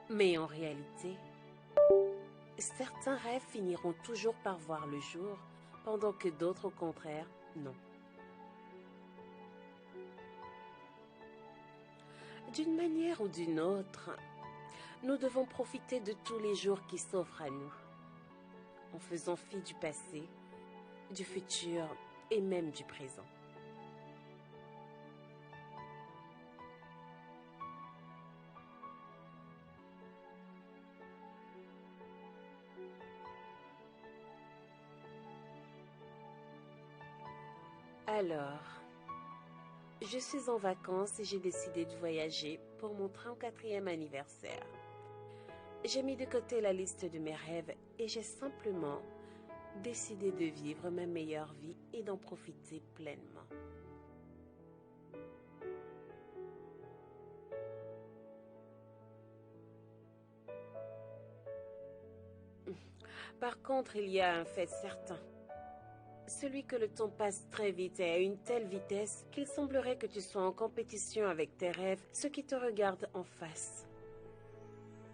Mais en réalité, certains rêves finiront toujours par voir le jour, pendant que d'autres, au contraire, non. D'une manière ou d'une autre, nous devons profiter de tous les jours qui s'offrent à nous, en faisant fi du passé, du futur et même du présent. Alors, je suis en vacances et j'ai décidé de voyager pour mon 34e anniversaire. J'ai mis de côté la liste de mes rêves et j'ai simplement décidé de vivre ma meilleure vie et d'en profiter pleinement. Par contre, il y a un fait certain. Celui que le temps passe très vite et à une telle vitesse qu'il semblerait que tu sois en compétition avec tes rêves, ceux qui te regardent en face.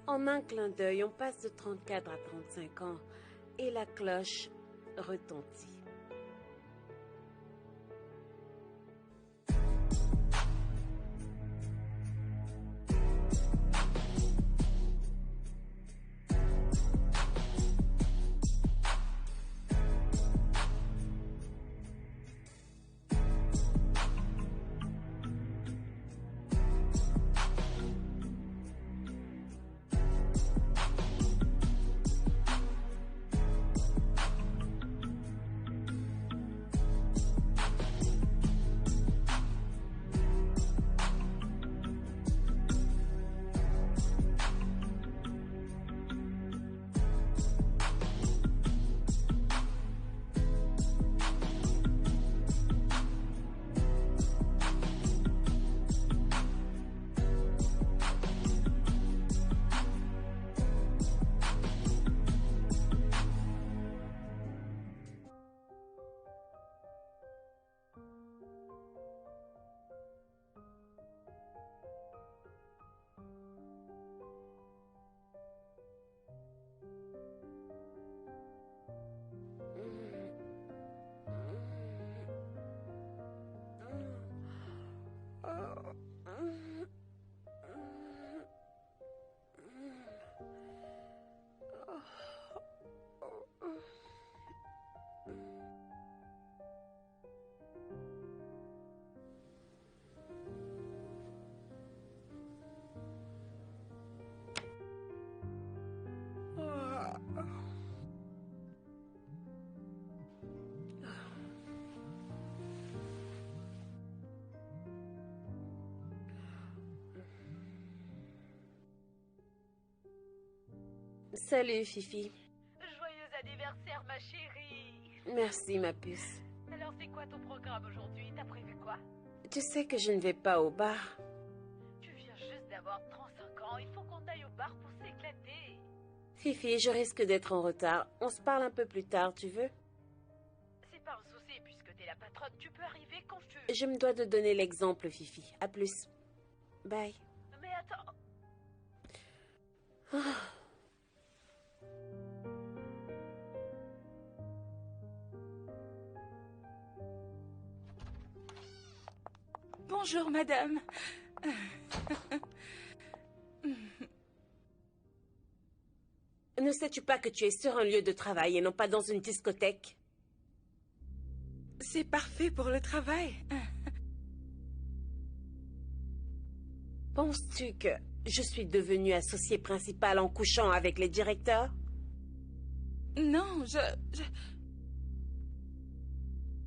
En un clin d'œil, on passe de 34 à 35 ans et la cloche retentit. Salut, Fifi. Joyeux anniversaire, ma chérie. Merci, ma puce. Alors, c'est quoi ton programme aujourd'hui? T'as prévu quoi? Tu sais que je ne vais pas au bar. Tu viens juste d'avoir 35 ans. Il faut qu'on aille au bar pour s'éclater. Fifi, je risque d'être en retard. On se parle un peu plus tard, tu veux? C'est pas un souci, puisque t'es la patronne. Tu peux arriver quand tu veux. Je me dois de donner l'exemple, Fifi. À plus. Bye. Mais attends... Bonjour, madame. Ne sais-tu pas que tu es sur un lieu de travail et non pas dans une discothèque? C'est parfait pour le travail. Penses-tu que je suis devenue associée principale en couchant avec les directeurs? Non,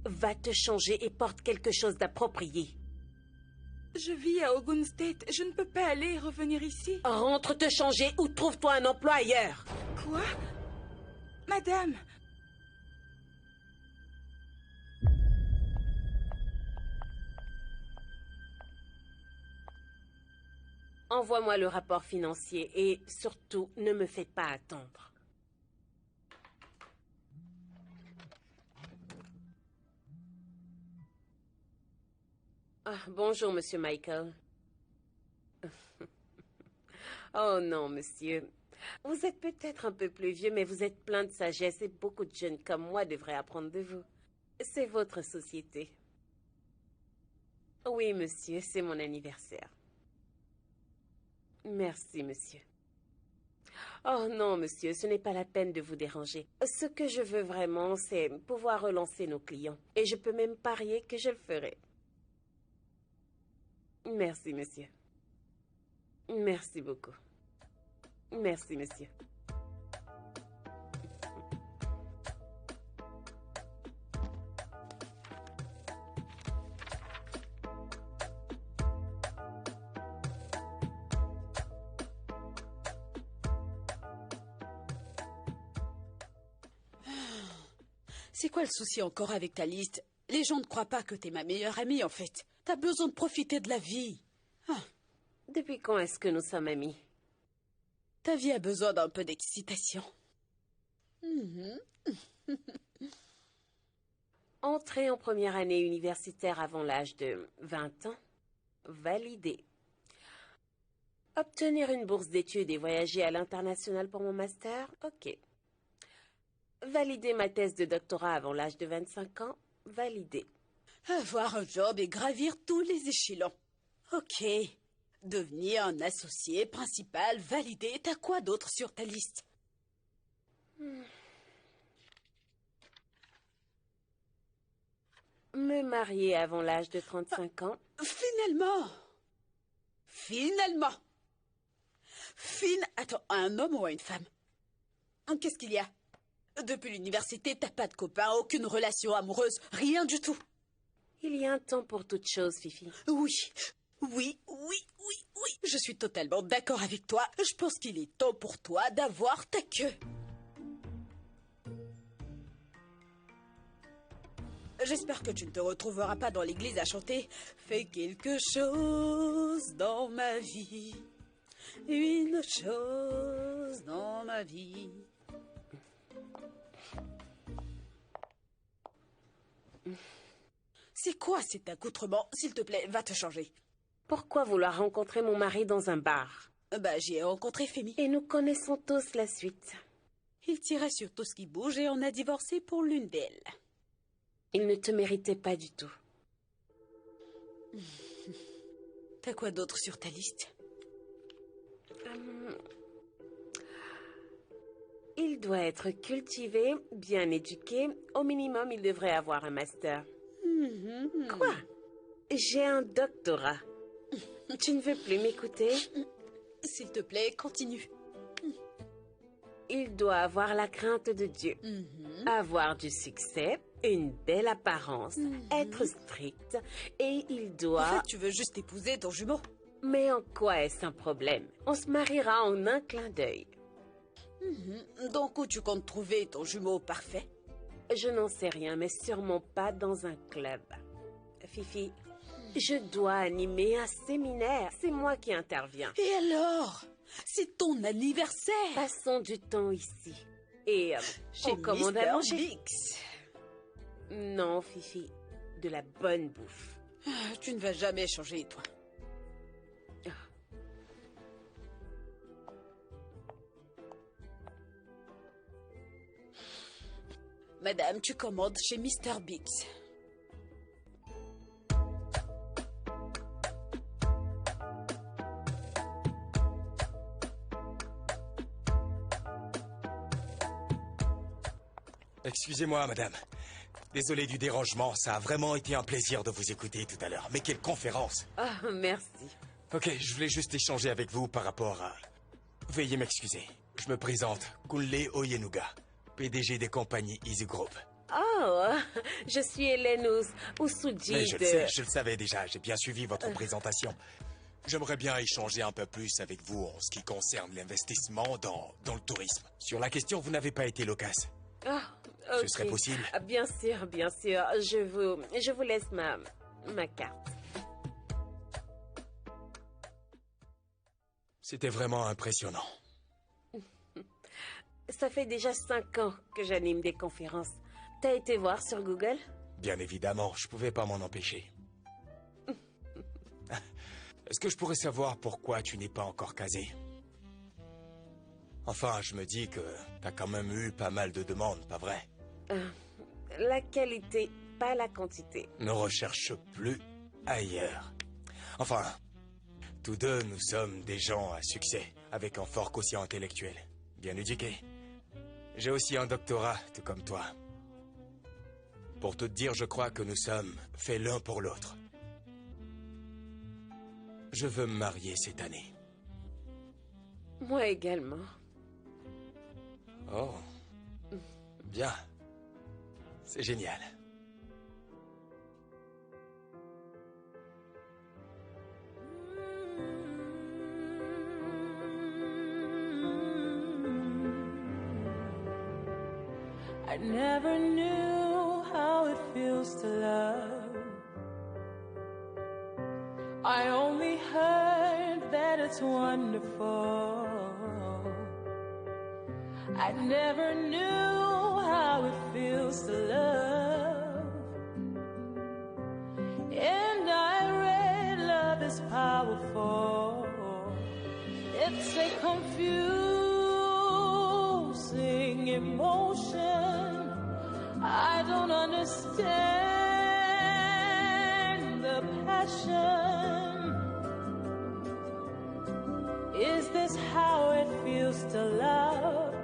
Va te changer et porte quelque chose d'approprié. Je vis à Ogun State. Je ne peux pas aller et revenir ici. Rentre te changer ou trouve-toi un emploi ailleurs. Quoi? Madame! Envoie-moi le rapport financier et surtout, ne me fais pas attendre. Ah, bonjour, Monsieur Michael. Oh non, monsieur. Vous êtes peut-être un peu plus vieux, mais vous êtes plein de sagesse et beaucoup de jeunes comme moi devraient apprendre de vous. C'est votre société. Oui, monsieur, c'est mon anniversaire. Merci, monsieur. Oh non, monsieur, ce n'est pas la peine de vous déranger. Ce que je veux vraiment, c'est pouvoir relancer nos clients. Et je peux même parier que je le ferai. Merci, monsieur. Merci beaucoup. Merci, monsieur. C'est quoi le souci encore avec ta liste? Les gens ne croient pas que t'es ma meilleure amie, en fait. T'as besoin de profiter de la vie. Depuis quand est-ce que nous sommes amis? Ta vie a besoin d'un peu d'excitation. Entrer en première année universitaire avant l'âge de 20 ans? Validé. Obtenir une bourse d'études et voyager à l'international pour mon master? Ok. Valider ma thèse de doctorat avant l'âge de 25 ans? Validé. Avoir un job et gravir tous les échelons. Ok. Devenir un associé principal validé. T'as quoi d'autre sur ta liste? Me marier avant l'âge de 35 ans? Finalement. Attends, un homme ou une femme? Qu'est-ce qu'il y a? Depuis l'université, t'as pas de copain, aucune relation amoureuse, rien du tout. Il y a un temps pour toute chose, Fifi. Oui. Je suis totalement d'accord avec toi. Je pense qu'il est temps pour toi d'avoir ta queue. J'espère que tu ne te retrouveras pas dans l'église à chanter « Fais quelque chose dans ma vie, une chose dans ma vie ». C'est quoi cet accoutrement? S'il te plaît, va te changer. Pourquoi vouloir rencontrer mon mari dans un bar? J'y ai rencontré Femi. Et nous connaissons tous la suite. Il tirait sur tout ce qui bouge et on a divorcé pour l'une d'elles. Il ne te méritait pas du tout. T'as quoi d'autre sur ta liste? Il doit être cultivé, bien éduqué. Au minimum, il devrait avoir un master. Quoi? J'ai un doctorat. Tu ne veux plus m'écouter? S'il te plaît, continue. Il doit avoir la crainte de Dieu, avoir du succès, une belle apparence, être strict, et il doit... En fait, tu veux juste épouser ton jumeau. Mais en quoi est-ce un problème? On se mariera en un clin d'œil. Donc où tu comptes trouver ton jumeau parfait? Je n'en sais rien, mais sûrement pas dans un club. Fifi, je dois animer un séminaire. C'est moi qui interviens. Et alors? C'est ton anniversaire. Passons du temps ici. Et chez on commande à manger. Bix. Non, Fifi, de la bonne bouffe. Tu ne vas jamais changer, toi. Madame, tu commandes chez Mr. Bix. Excusez-moi, madame. Désolé du dérangement, ça a vraiment été un plaisir de vous écouter tout à l'heure. Mais quelle conférence! Ah, merci. Ok, je voulais juste échanger avec vous par rapport à... Veuillez m'excuser. Je me présente, Kunle Oyenuga, PDG des compagnies Easy Group. Oh, je suis Hélène Oussoudji Mais je le sais, je le savais déjà, j'ai bien suivi votre présentation. J'aimerais bien échanger un peu plus avec vous en ce qui concerne l'investissement dans le tourisme. Sur la question, vous n'avez pas été loquace. Ah, ok. Ce serait possible? Bien sûr, bien sûr. Je vous laisse ma carte. C'était vraiment impressionnant. Ça fait déjà 5 ans que j'anime des conférences. T'as été voir sur Google? Bien évidemment, je pouvais pas m'en empêcher. Est-ce que je pourrais savoir pourquoi tu n'es pas encore casé? Enfin, je me dis que t'as quand même eu pas mal de demandes, pas vrai? La qualité, pas la quantité. Ne recherche plus ailleurs. Enfin, tous deux, nous sommes des gens à succès, avec un fort quotient intellectuel, bien éduqués. J'ai aussi un doctorat, tout comme toi. Pour tout te dire, je crois que nous sommes faits l'un pour l'autre. Je veux me marier cette année. Moi également. Oh, bien. C'est génial. I never knew how it feels to love. I only heard that it's wonderful. I never knew how it feels to love. And I read love is powerful. It's a confusing emotion. I don't understand the passion. Is this how it feels to love?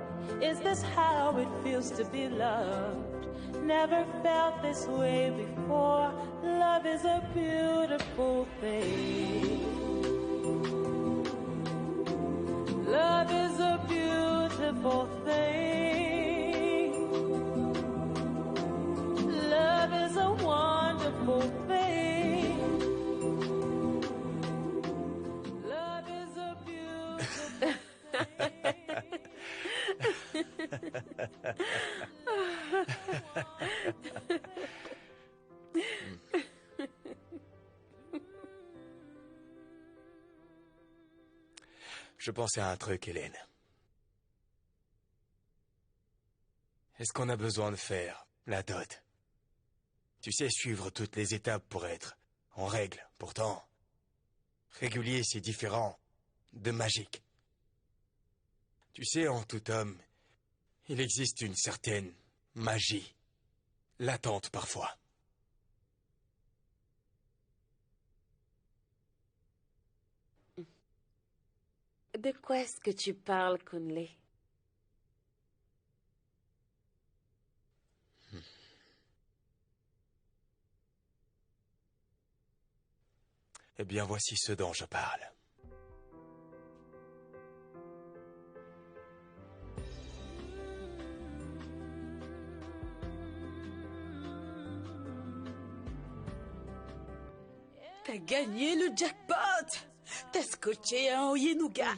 Is this how it feels to be loved? Never felt this way before. Love is a beautiful thing. Love is a beautiful thing. Love is a wonderful thing. Love is a beautiful Je pensais à un truc, Hélène. Est-ce qu'on a besoin de faire la dot? Tu sais, suivre toutes les étapes pour être en règle. Pourtant, régulier, c'est différent de magique. Tu sais, en tout homme, il existe une certaine magie, latente parfois. De quoi est-ce que tu parles, Kunle? Eh bien, voici ce dont je parle. T'as gagné le jackpot! T'as scotché un Oyenouga!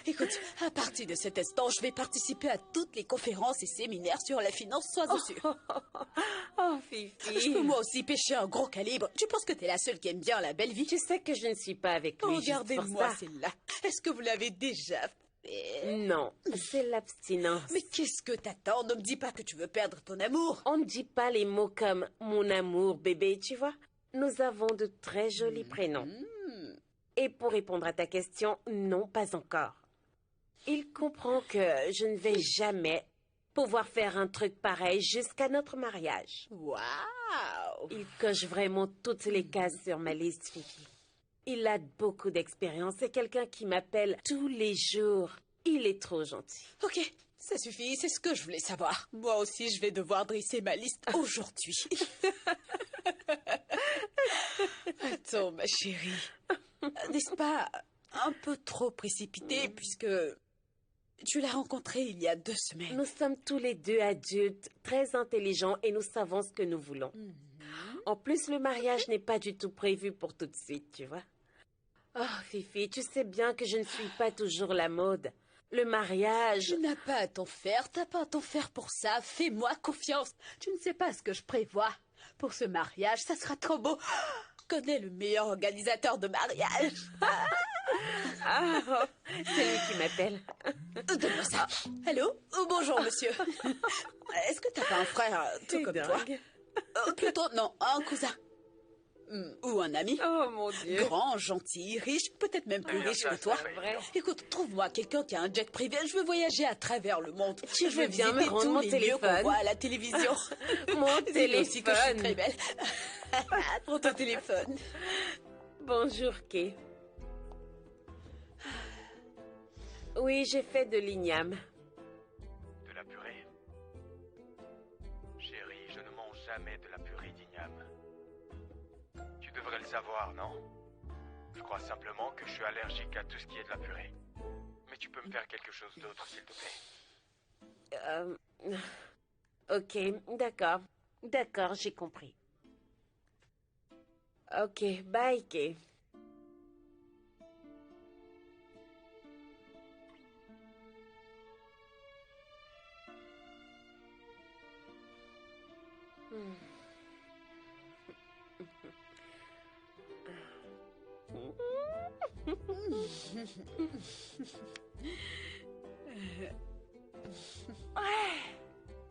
Écoute, à partir de cet instant, je vais participer à toutes les conférences et séminaires sur la finance, sois sûr. Oh, Fifi. Je peux moi aussi pêcher un gros calibre. Tu penses que t'es la seule qui aime bien la belle vie? Tu sais que je ne suis pas avec lui. Regardez-moi celle-là. Est-ce que vous l'avez déjà fait? Non, c'est l'abstinence. Mais qu'est-ce que t'attends? Ne me dis pas que tu veux perdre ton amour. On ne dit pas les mots comme mon amour, bébé, tu vois. Nous avons de très jolis prénoms. Et pour répondre à ta question, non, pas encore. Il comprend que je ne vais jamais pouvoir faire un truc pareil jusqu'à notre mariage. Waouh! Il coche vraiment toutes les cases sur ma liste, Fifi. Il a beaucoup d'expérience. C'est quelqu'un qui m'appelle tous les jours. Il est trop gentil. Ok, ça suffit, c'est ce que je voulais savoir. Moi aussi, je vais devoir dresser ma liste aujourd'hui. Attends, ma chérie. N'est-ce pas un peu trop précipité puisque tu l'as rencontré il y a 2 semaines? Nous sommes tous les deux adultes, très intelligents et nous savons ce que nous voulons. En plus, le mariage n'est pas du tout prévu pour tout de suite, tu vois. Oh, Fifi, tu sais bien que je ne suis pas toujours la mode. Le mariage... Tu n'as pas à t'en faire, t'as pas à t'en faire pour ça. Fais-moi confiance. Tu ne sais pas ce que je prévois. Pour ce mariage, ça sera trop beau. Je connais le meilleur organisateur de mariage. Ah, c'est lui qui m'appelle. Donne-moi ça. Allô? Oh, bonjour, monsieur. Est-ce que t'as pas un frère tout comme toi? Plutôt, non, un cousin. Ou un ami. Oh mon Dieu. Grand, gentil, riche, peut-être même plus riche que toi. Vrai. Écoute, trouve-moi quelqu'un qui a un jet privé. Je veux voyager à travers le monde. Tu veux bien me visiter rendre tous mon les lieux qu'on téléphone? voit à la télévision. Mon Dis aussi que je suis très téléphone. belle. Prends ton téléphone. Bonjour, Kay. Oui, j'ai fait de l'igname. De la purée. Chérie, je ne mange jamais de la purée d'igname. Tu devrais le savoir, non? Je crois simplement que je suis allergique à tout ce qui est de la purée. Mais tu peux me faire quelque chose d'autre, s'il te plaît. Ok, d'accord. D'accord, j'ai compris. Ok, bye, Kay.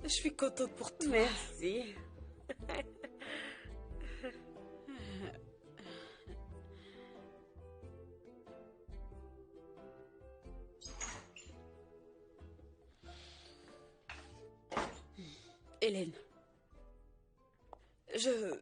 Je suis contente pour toi. Merci. Hélène, je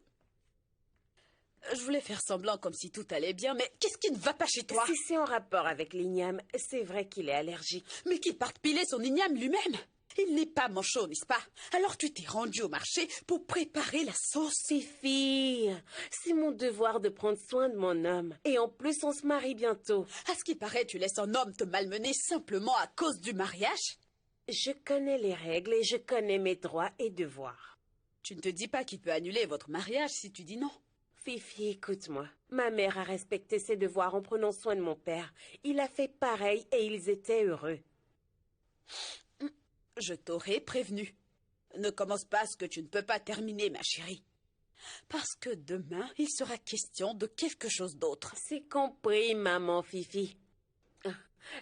voulais faire semblant comme si tout allait bien, mais qu'est-ce qui ne va pas chez toi? Si c'est en rapport avec l'igname, c'est vrai qu'il est allergique. Mais qu'il parte piler son igname lui-même. Il n'est pas manchot, n'est-ce pas? Alors tu t'es rendu au marché pour préparer la sauce. Fifi, c'est mon devoir de prendre soin de mon homme. Et en plus, on se marie bientôt. À ce qui paraît, tu laisses un homme te malmener simplement à cause du mariage? Je connais les règles et je connais mes droits et devoirs. Tu ne te dis pas qu'il peut annuler votre mariage si tu dis non? Fifi, écoute-moi. Ma mère a respecté ses devoirs en prenant soin de mon père. Il a fait pareil et ils étaient heureux. Je t'aurais prévenu. Ne commence pas ce que tu ne peux pas terminer, ma chérie. Parce que demain, il sera question de quelque chose d'autre. C'est compris, maman Fifi.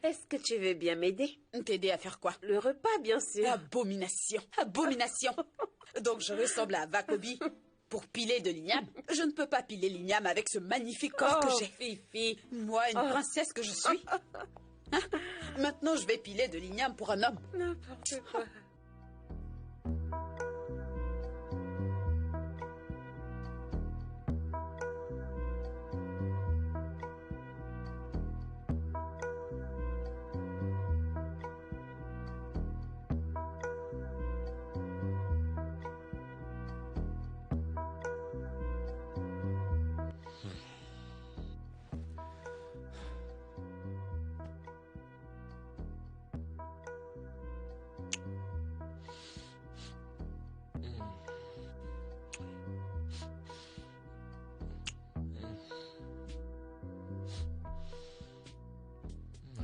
Est-ce que tu veux bien m'aider? T'aider à faire quoi? Le repas, bien sûr. Abomination, abomination. Donc je ressemble à Vakobi pour piler de l'igname. Je ne peux pas piler l'igname avec ce magnifique corps que j'ai. Fifi. Moi, une princesse que je suis. Hein? Maintenant, je vais piler de l'igname pour un homme. N'importe quoi.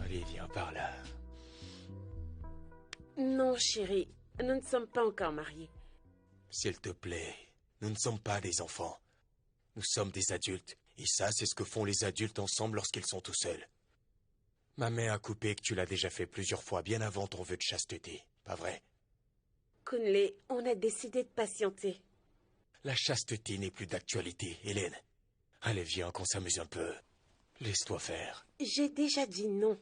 Allez, viens par là. Non, chérie. Nous ne sommes pas encore mariés. S'il te plaît, nous ne sommes pas des enfants. Nous sommes des adultes. Et ça, c'est ce que font les adultes ensemble lorsqu'ils sont tout seuls. Ma main a coupé que tu l'as déjà fait plusieurs fois, bien avant ton vœu de chasteté. Pas vrai? Kunle, on a décidé de patienter. La chasteté n'est plus d'actualité, Hélène. Allez, viens, qu'on s'amuse un peu. Laisse-toi faire. J'ai déjà dit non.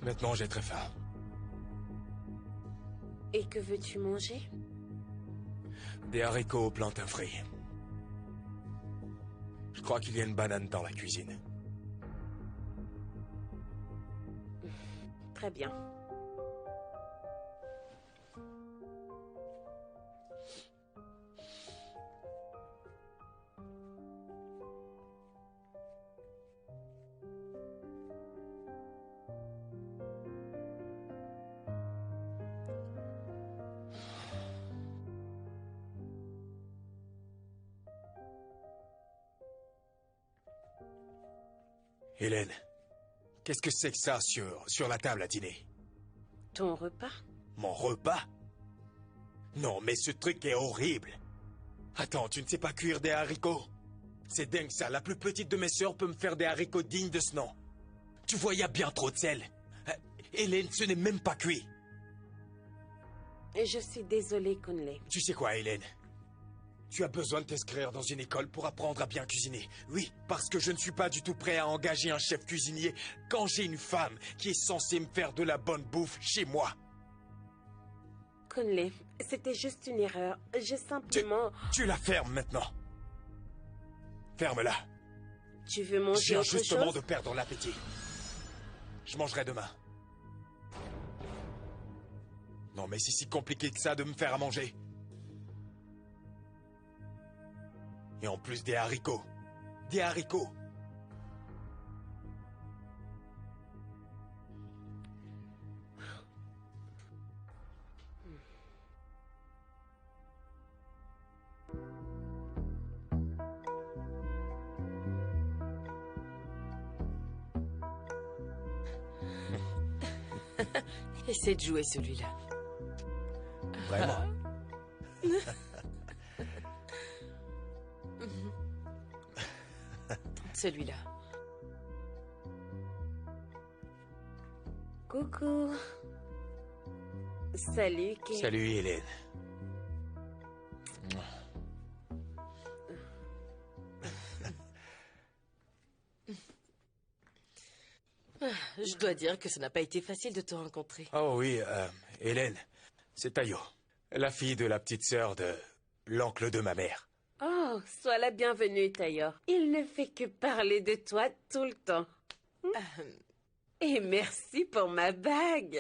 Maintenant, j'ai très faim. Et que veux-tu manger? Des haricots au plantain frit. Je crois qu'il y a une banane dans la cuisine. Très bien. Hélène, qu'est-ce que c'est que ça sur la table à dîner? Ton repas? Mon repas? Non, mais ce truc est horrible. Attends, tu ne sais pas cuire des haricots? C'est dingue ça, la plus petite de mes sœurs peut me faire des haricots dignes de ce nom. Tu vois, il y a bien trop de sel. Hélène, ce n'est même pas cuit. Je suis désolée, Conley. Tu sais quoi, Hélène? Tu as besoin de t'inscrire dans une école pour apprendre à bien cuisiner. Oui, parce que je ne suis pas du tout prêt à engager un chef cuisinier quand j'ai une femme qui est censée me faire de la bonne bouffe chez moi. Conley, c'était juste une erreur. J'ai simplement... Tu la fermes maintenant. Ferme-la. Tu veux Je manger viens autre justement chose? de perdre l'appétit. Je mangerai demain. Non, mais c'est si compliqué que ça de me faire à manger. Et en plus des haricots. Des haricots. Essaie de jouer celui-là. Vraiment. Celui-là. Coucou. Salut, Kay. Salut, Hélène. Je dois dire que ça n'a pas été facile de te rencontrer. Oh oui, Hélène, c'est Tayo, la fille de la petite sœur de l'oncle de ma mère. Oh, sois la bienvenue, Tayor. Il ne fait que parler de toi tout le temps. Et merci pour ma bague.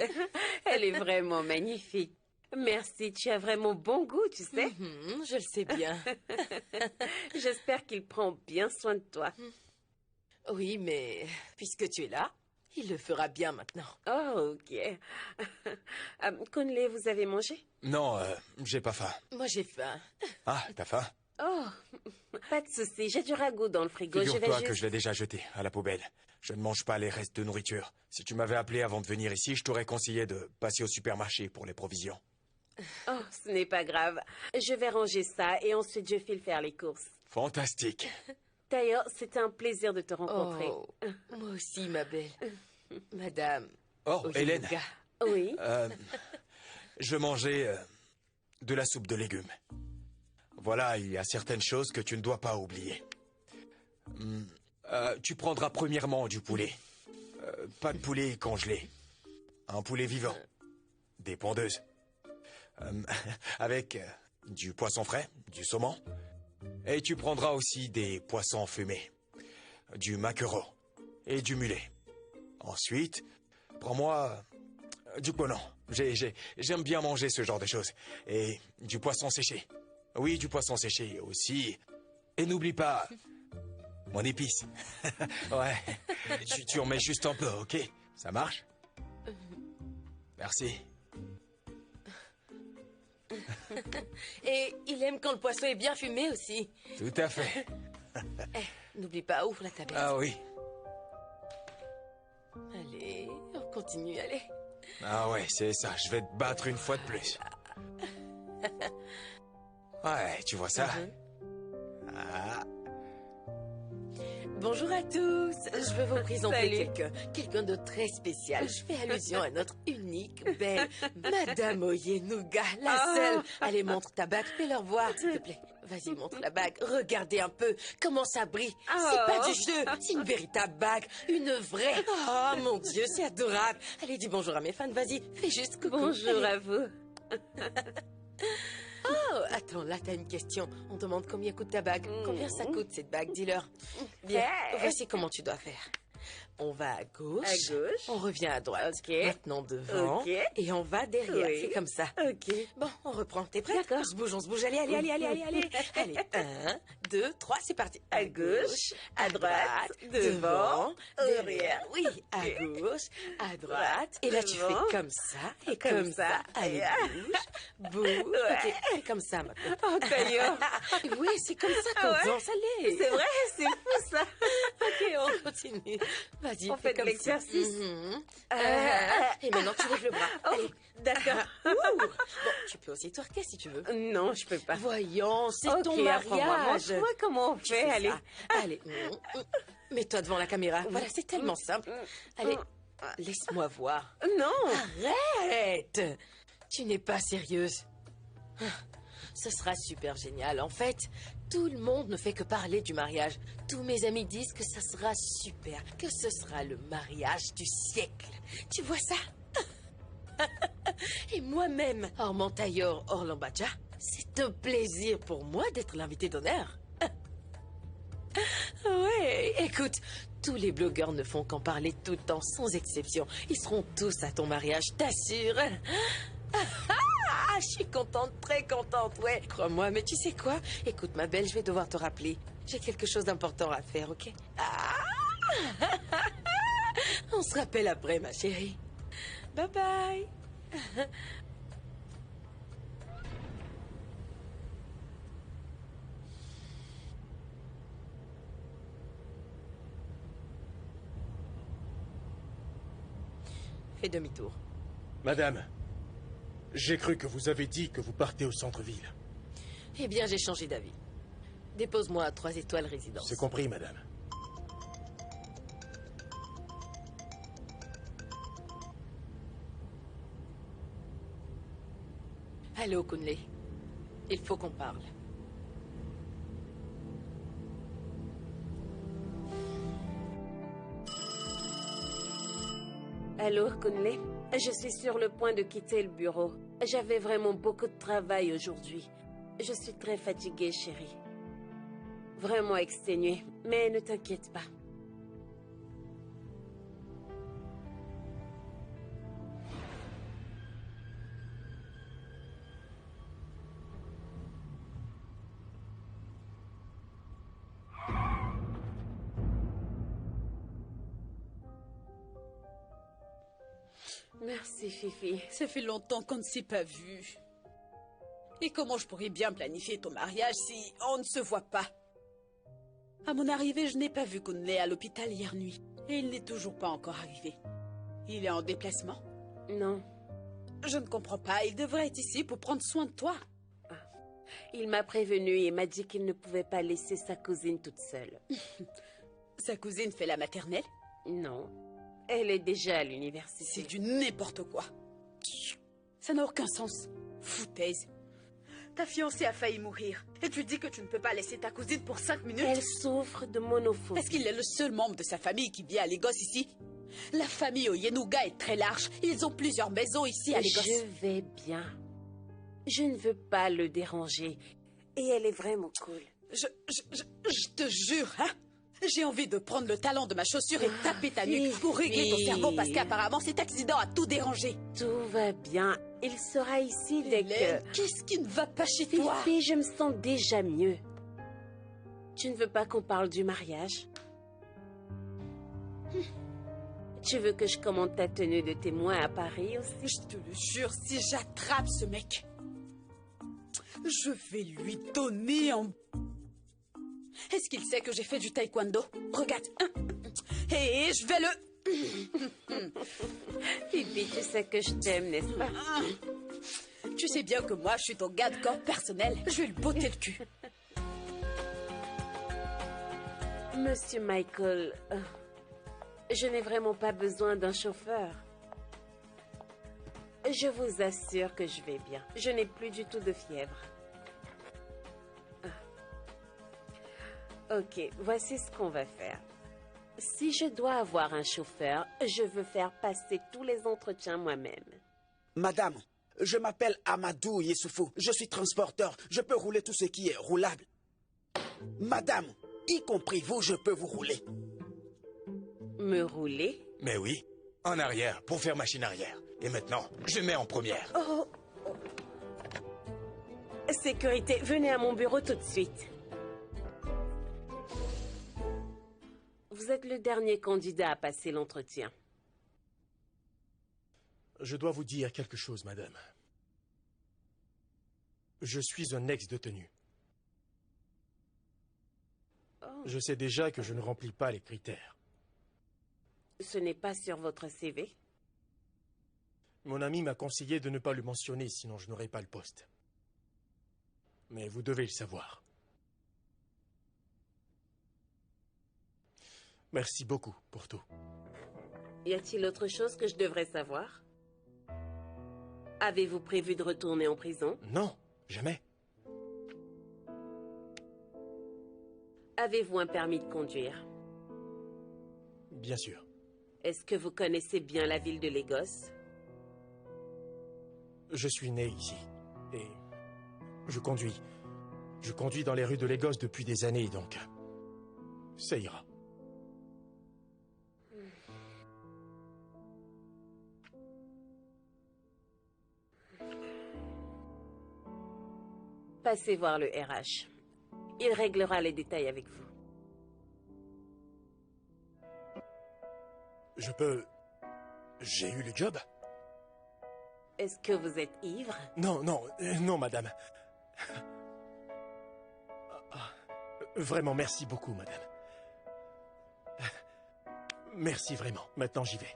Elle est vraiment magnifique. Merci, tu as vraiment bon goût, tu sais. Je le sais bien. J'espère qu'il prend bien soin de toi. Oui, mais puisque tu es là, il le fera bien maintenant. Oh, ok. Conley, vous avez mangé? Non, j'ai pas faim. Moi, j'ai faim. Ah, t'as faim? Oh, pas de souci. J'ai du ragoût dans le frigo. Je vais Figure-toi juste... que je l'ai déjà jeté à la poubelle. Je ne mange pas les restes de nourriture. Si tu m'avais appelé avant de venir ici, je t'aurais conseillé de passer au supermarché pour les provisions. Oh, ce n'est pas grave. Je vais ranger ça et ensuite je file faire les courses. Fantastique. D'ailleurs, c'était un plaisir de te rencontrer. Oh, moi aussi, ma belle. Madame. Oh, Hélène, Oyenuga. Oui. je mangeais de la soupe de légumes. Voilà, il y a certaines choses que tu ne dois pas oublier. Tu prendras premièrement du poulet. Pas de poulet congelé. Un poulet vivant. Des pondeuses. Avec du poisson frais, du saumon. Et tu prendras aussi des poissons fumés. Du maquereau. Et du mulet. Ensuite, prends-moi du poisson. J'aime bien manger ce genre de choses. Et du poisson séché. Oui, du poisson séché aussi. Et n'oublie pas mon épice. Ouais. Tu en mets juste un peu, ok? Ça marche? Merci. Et il aime quand le poisson est bien fumé aussi. Tout à fait. N'oublie pas, ouvre la tablette. Ah oui. Allez, on continue, allez. Ah ouais, c'est ça. Je vais te battre une fois de plus. Ouais, tu vois ça? Ah. Bonjour à tous. Je veux vous présenter Salut. quelqu'un de très spécial. Je fais allusion à notre unique, belle Madame Oyenuga, la seule. Allez, montre ta bague, fais-leur voir, s'il te plaît. Vas-y, montre la bague. Regardez un peu comment ça brille. C'est pas du jeu, c'est une véritable bague, une vraie. Oh mon Dieu, c'est adorable. Allez, dis bonjour à mes fans, vas-y, fais juste coucou. Bonjour Allez. à vous. Oh, attends, là, t'as une question. On demande combien coûte ta bague. Combien ça coûte, cette bague? Dis-leur. Bien, voici comment tu dois faire. On va à gauche. À gauche. On revient à droite. Ok. Maintenant devant. Ok. Et on va derrière. Oui. C'est comme ça. Ok. Bon, on reprend. T'es prête? D'accord. On se bouge. Allez. Allez, 1, 2, 3, c'est parti. À gauche, à droite, devant, derrière. Oui, à gauche, à droite. Et là, tu fais devant. comme ça, et comme ça. Allez, bouge. Ok, et comme ça maintenant. Oh, Tayo. Oui, c'est comme ça qu'on ouais? danse, allez. C'est vrai, c'est fou ça. Ok, on continue. Vas-y, On fais fait de comme ça. l'exercice. Et maintenant, tu lèves le bras. Allez. D'accord. Bon, tu peux aussi twerker si tu veux. Non, je peux pas. Voyons, c'est Ok, ton apprends-moi. mariage. Montre-moi comment on Tu fait, fais allez. ça. Allez. Mets-toi devant la caméra. Voilà, c'est tellement simple. Allez, laisse-moi voir. Non. Arrête! Tu n'es pas sérieuse. Ce sera super génial. En fait, tout le monde ne fait que parler du mariage. Tous mes amis disent que ça sera super, que ce sera le mariage du siècle. Tu vois ça? Et moi-même, Armand Tayor Orlambaja, c'est un plaisir pour moi d'être l'invité d'honneur. Ouais, écoute, tous les blogueurs ne font qu'en parler tout le temps, sans exception. Ils seront tous à ton mariage, t'assure. Je suis contente, très contente, ouais. Crois-moi, mais tu sais quoi? Écoute, ma belle, je vais devoir te rappeler. J'ai quelque chose d'important à faire, ok? On se rappelle après, ma chérie. Bye bye. Fais demi-tour. Madame, j'ai cru que vous avez dit que vous partez au centre-ville. Eh bien, j'ai changé d'avis. Dépose-moi à 3 étoiles résidence. C'est compris, madame. Allô, Kunle. Il faut qu'on parle. Allô, Kunle? Je suis sur le point de quitter le bureau. J'avais vraiment beaucoup de travail aujourd'hui. Je suis très fatiguée, chérie. Vraiment exténuée, mais ne t'inquiète pas. Merci, Fifi. Ça fait longtemps qu'on ne s'est pas vu. Et comment je pourrais bien planifier ton mariage si on ne se voit pas? À mon arrivée, je n'ai pas vu Kunle à l'hôpital hier nuit. Et il n'est toujours pas encore arrivé. Il est en déplacement? Non. Je ne comprends pas. Il devrait être ici pour prendre soin de toi. Il m'a prévenu et m'a dit qu'il ne pouvait pas laisser sa cousine toute seule. Sa cousine fait la maternelle? Non. Elle est déjà à l'université. C'est du n'importe quoi. Ça n'a aucun sens. Foutaise. Ta fiancée a failli mourir. Et tu dis que tu ne peux pas laisser ta cousine pour 5 minutes? Elle souffre de monophobie. Est-ce qu'il est le seul membre de sa famille qui vit à Lagos ici? La famille Oyenuga est très large. Ils ont plusieurs maisons ici à Lagos. Je vais bien. Je ne veux pas le déranger. Et elle est vraiment cool. Je te jure, hein? J'ai envie de prendre le talon de ma chaussure et taper ta nuque pour régler ton cerveau parce qu'apparemment cet accident a tout dérangé. Tout va bien. Il sera ici dès Hélène, que... qu'est-ce qui ne va pas chez toi? Fifi, je me sens déjà mieux. Tu ne veux pas qu'on parle du mariage? Tu veux que je commande ta tenue de témoin à Paris aussi? Je te le jure, si j'attrape ce mec, je vais lui donner un... Est-ce qu'il sait que j'ai fait du taekwondo? Regarde. Et je vais le... Fifi, tu sais que je t'aime, n'est-ce pas? Tu sais bien que moi, je suis ton gars de corps personnel. Je vais lui botter le cul. Monsieur Michael, je n'ai vraiment pas besoin d'un chauffeur. Je vous assure que je vais bien. Je n'ai plus du tout de fièvre. Ok, voici ce qu'on va faire. Si je dois avoir un chauffeur, je veux faire passer tous les entretiens moi-même. Madame, je m'appelle Amadou Yessoufou. Je suis transporteur. Je peux rouler tout ce qui est roulable. Madame, y compris vous, je peux vous rouler. Me rouler? Mais oui, en arrière, pour faire machine arrière. Et maintenant, je mets en première. Oh. Sécurité, venez à mon bureau tout de suite. Le dernier candidat a passé l'entretien. Je dois vous dire quelque chose, madame. Je suis un ex-détenu. Oh. Je sais déjà que je ne remplis pas les critères. Ce n'est pas sur votre CV? Mon ami m'a conseillé de ne pas le mentionner, sinon je n'aurai pas le poste. Mais vous devez le savoir. Merci beaucoup pour tout. Y a-t-il autre chose que je devrais savoir? Avez-vous prévu de retourner en prison? Non, jamais. Avez-vous un permis de conduire? Bien sûr. Est-ce que vous connaissez bien la ville de Lagos? Je suis né ici. Et je conduis. Je conduis dans les rues de Lagos depuis des années, donc ça ira. Passez voir le RH. Il réglera les détails avec vous. Je peux... J'ai eu le job? Est-ce que vous êtes ivre? Non, non, madame. Vraiment, merci beaucoup, madame. Merci vraiment. Maintenant, j'y vais.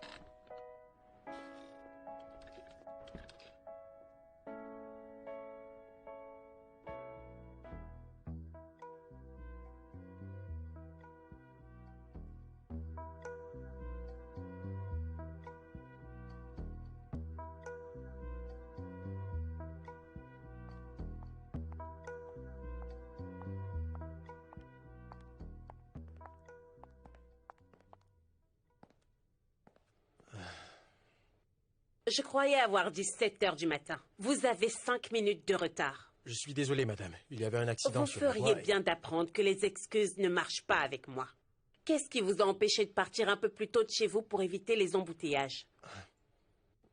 Je croyais avoir dit 7 heures du matin. Vous avez 5 minutes de retard. Je suis désolé, madame. Il y avait un accident Vous sur la voie. feriez bien d'apprendre que les excuses ne marchent pas avec moi. Qu'est-ce qui vous a empêché de partir un peu plus tôt de chez vous pour éviter les embouteillages?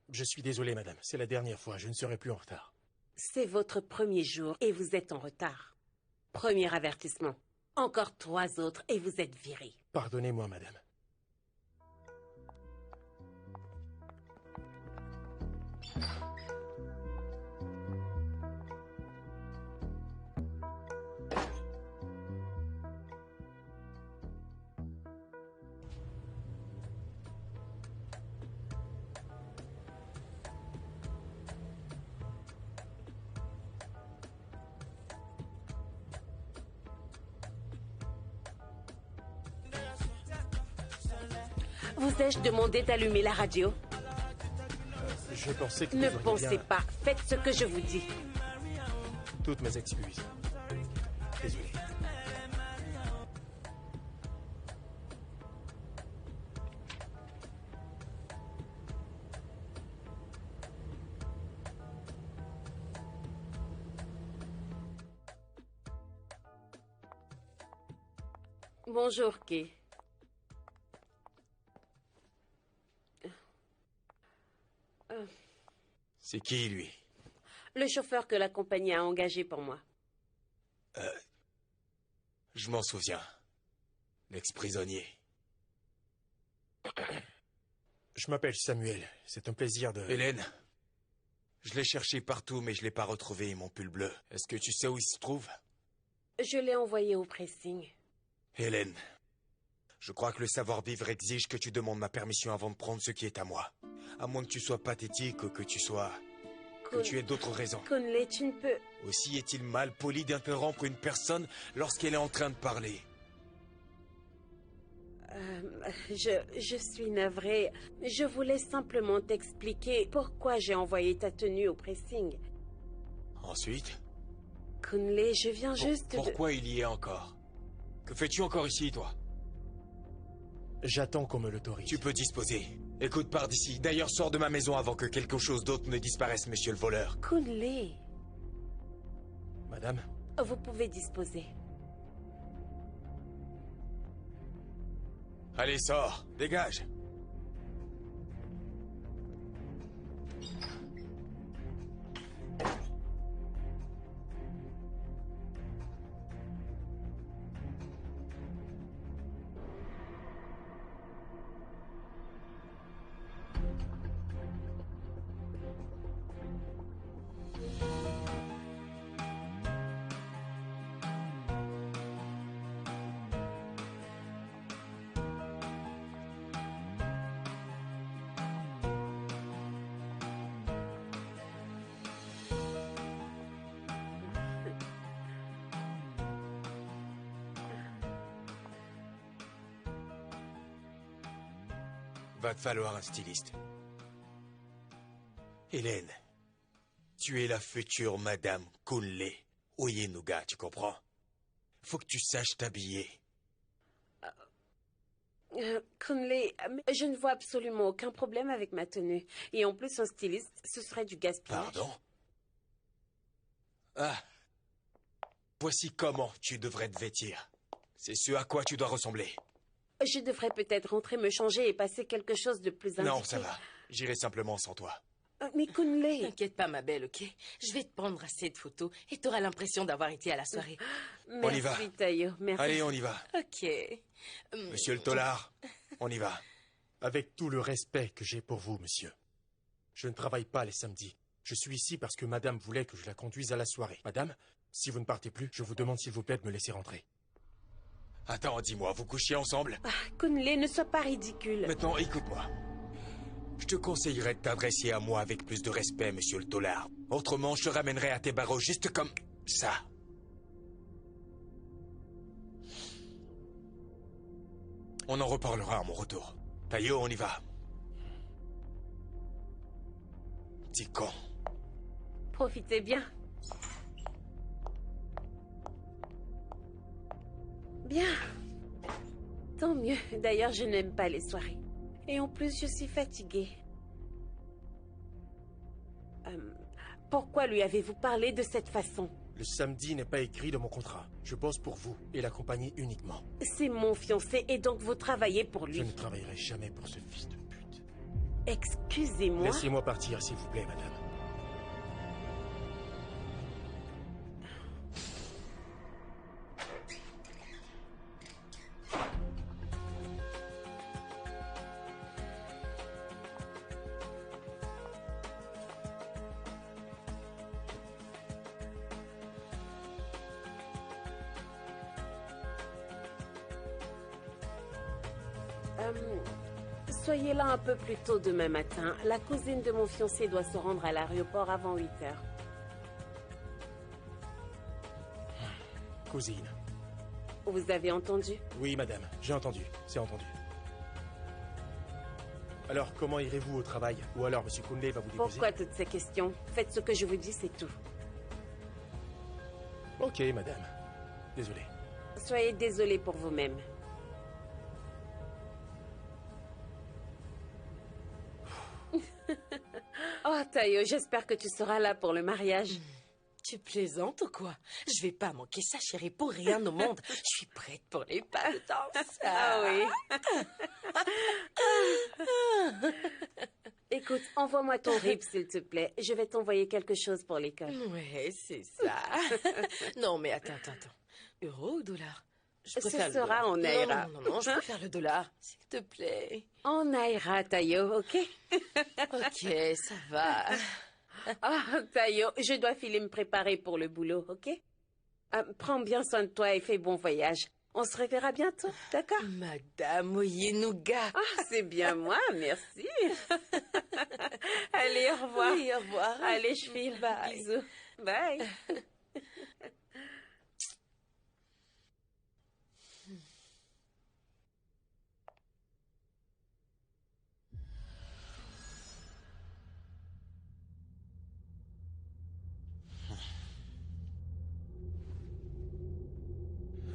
Je suis désolé, madame. C'est la dernière fois. Je ne serai plus en retard. C'est votre premier jour et vous êtes en retard. Premier avertissement. Encore 3 autres et vous êtes viré. Pardonnez-moi, madame. Vous ai-je demandé d'allumer la radio? Je pensais que Ne vous auriez pensez bien... pas. Faites ce que je vous dis. Toutes mes excuses. Désolé. Bonjour, Kay. C'est qui, lui? Le chauffeur que la compagnie a engagé pour moi. Je m'en souviens. L'ex-prisonnier. Je m'appelle Samuel. C'est un plaisir de... Hélène, je l'ai cherché partout, mais je l'ai pas retrouvé, mon pull bleu. Est-ce que tu sais où il se trouve? Je l'ai envoyé au pressing. Hélène, je crois que le savoir-vivre exige que tu demandes ma permission avant de prendre ce qui est à moi. À moins que tu sois pathétique ou que tu sois... que tu aies d'autres raisons. Conley, tu ne peux... Aussi est-il mal poli d'interrompre une personne lorsqu'elle est en train de parler. Je suis navrée. Je voulais simplement t'expliquer pourquoi j'ai envoyé ta tenue au pressing. Ensuite, Conley, je viens juste de... pourquoi il y est encore? Que fais-tu encore ici, toi? J'attends qu'on me l'autorise. Tu peux disposer. Écoute, pars d'ici. D'ailleurs, sors de ma maison avant que quelque chose d'autre ne disparaisse, monsieur le voleur. Conley, Madame, vous pouvez disposer. Allez, sors. Dégage. Va te falloir un styliste. Hélène, tu es la future Madame Kunle Oyenuga, tu comprends? Faut que tu saches t'habiller. Kunle, je ne vois absolument aucun problème avec ma tenue. Et en plus, un styliste, ce serait du gaspillage. Pardon? Ah. Voici comment tu devrais te vêtir. C'est ce à quoi tu dois ressembler. Je devrais peut-être rentrer me changer et passer quelque chose de plus indiqué. Non, ça va. J'irai simplement sans toi. Mais Kunle... T'inquiète pas, ma belle, ok? Je vais te prendre assez de photos et t'auras l'impression d'avoir été à la soirée. Merci, On y va. Tayo, merci. Allez, on y va. Ok. Monsieur le Tolard, on y va. Avec tout le respect que j'ai pour vous, monsieur. Je ne travaille pas les samedis. Je suis ici parce que madame voulait que je la conduise à la soirée. Madame, si vous ne partez plus, je vous demande s'il vous plaît de me laisser rentrer. Attends, dis-moi, vous couchiez ensemble? Kunle, ne sois pas ridicule. Maintenant, écoute-moi. Je te conseillerais de t'adresser à moi avec plus de respect, monsieur le Tolard. Autrement, je te ramènerai à tes barreaux juste comme ça. On en reparlera à mon retour. Tayo, on y va. Petit con. Profitez bien. Bien. Tant mieux. D'ailleurs, je n'aime pas les soirées. Et en plus, je suis fatiguée. Pourquoi lui avez-vous parlé de cette façon? Le samedi n'est pas écrit dans mon contrat. Je bosse pour vous et la compagnie uniquement. C'est mon fiancé et donc vous travaillez pour lui. Je ne travaillerai jamais pour ce fils de pute. Excusez-moi. Laissez-moi partir, s'il vous plaît, madame. Soyez là un peu plus tôt demain matin. La cousine de mon fiancé doit se rendre à l'aéroport avant 8 heures. Cousine. Vous avez entendu? Oui, madame, j'ai entendu. C'est entendu. Alors, comment irez-vous au travail? Ou alors, monsieur Kunle va vous déposer? Pourquoi toutes ces questions? Faites ce que je vous dis, c'est tout. Ok, madame. Désolé. Soyez désolé pour vous-même. Oh, Tayo, j'espère que tu seras là pour le mariage. Tu plaisantes ou quoi? Je vais pas manquer ça, chérie, pour rien au monde. Je suis prête pour les pas de danse. Ah oui. Écoute, envoie-moi ton RIB, s'il te plaît. Je vais t'envoyer quelque chose pour l'école. Ouais, c'est ça. Non, mais attends. Euro ou dollar? Je préfère Ce sera en naira. Non, je préfère le dollar, s'il te plaît. En naira, Tayo, ok? Ok, ça va. Ah, Tayo, je dois filer me préparer pour le boulot, ok? Prends bien soin de toi et fais bon voyage. On se reverra bientôt, d'accord? Madame Oyenuga. Ah, c'est bien moi, merci. Allez, au revoir. Oui, au revoir. Allez, je file. Bye. Bisous. Bye.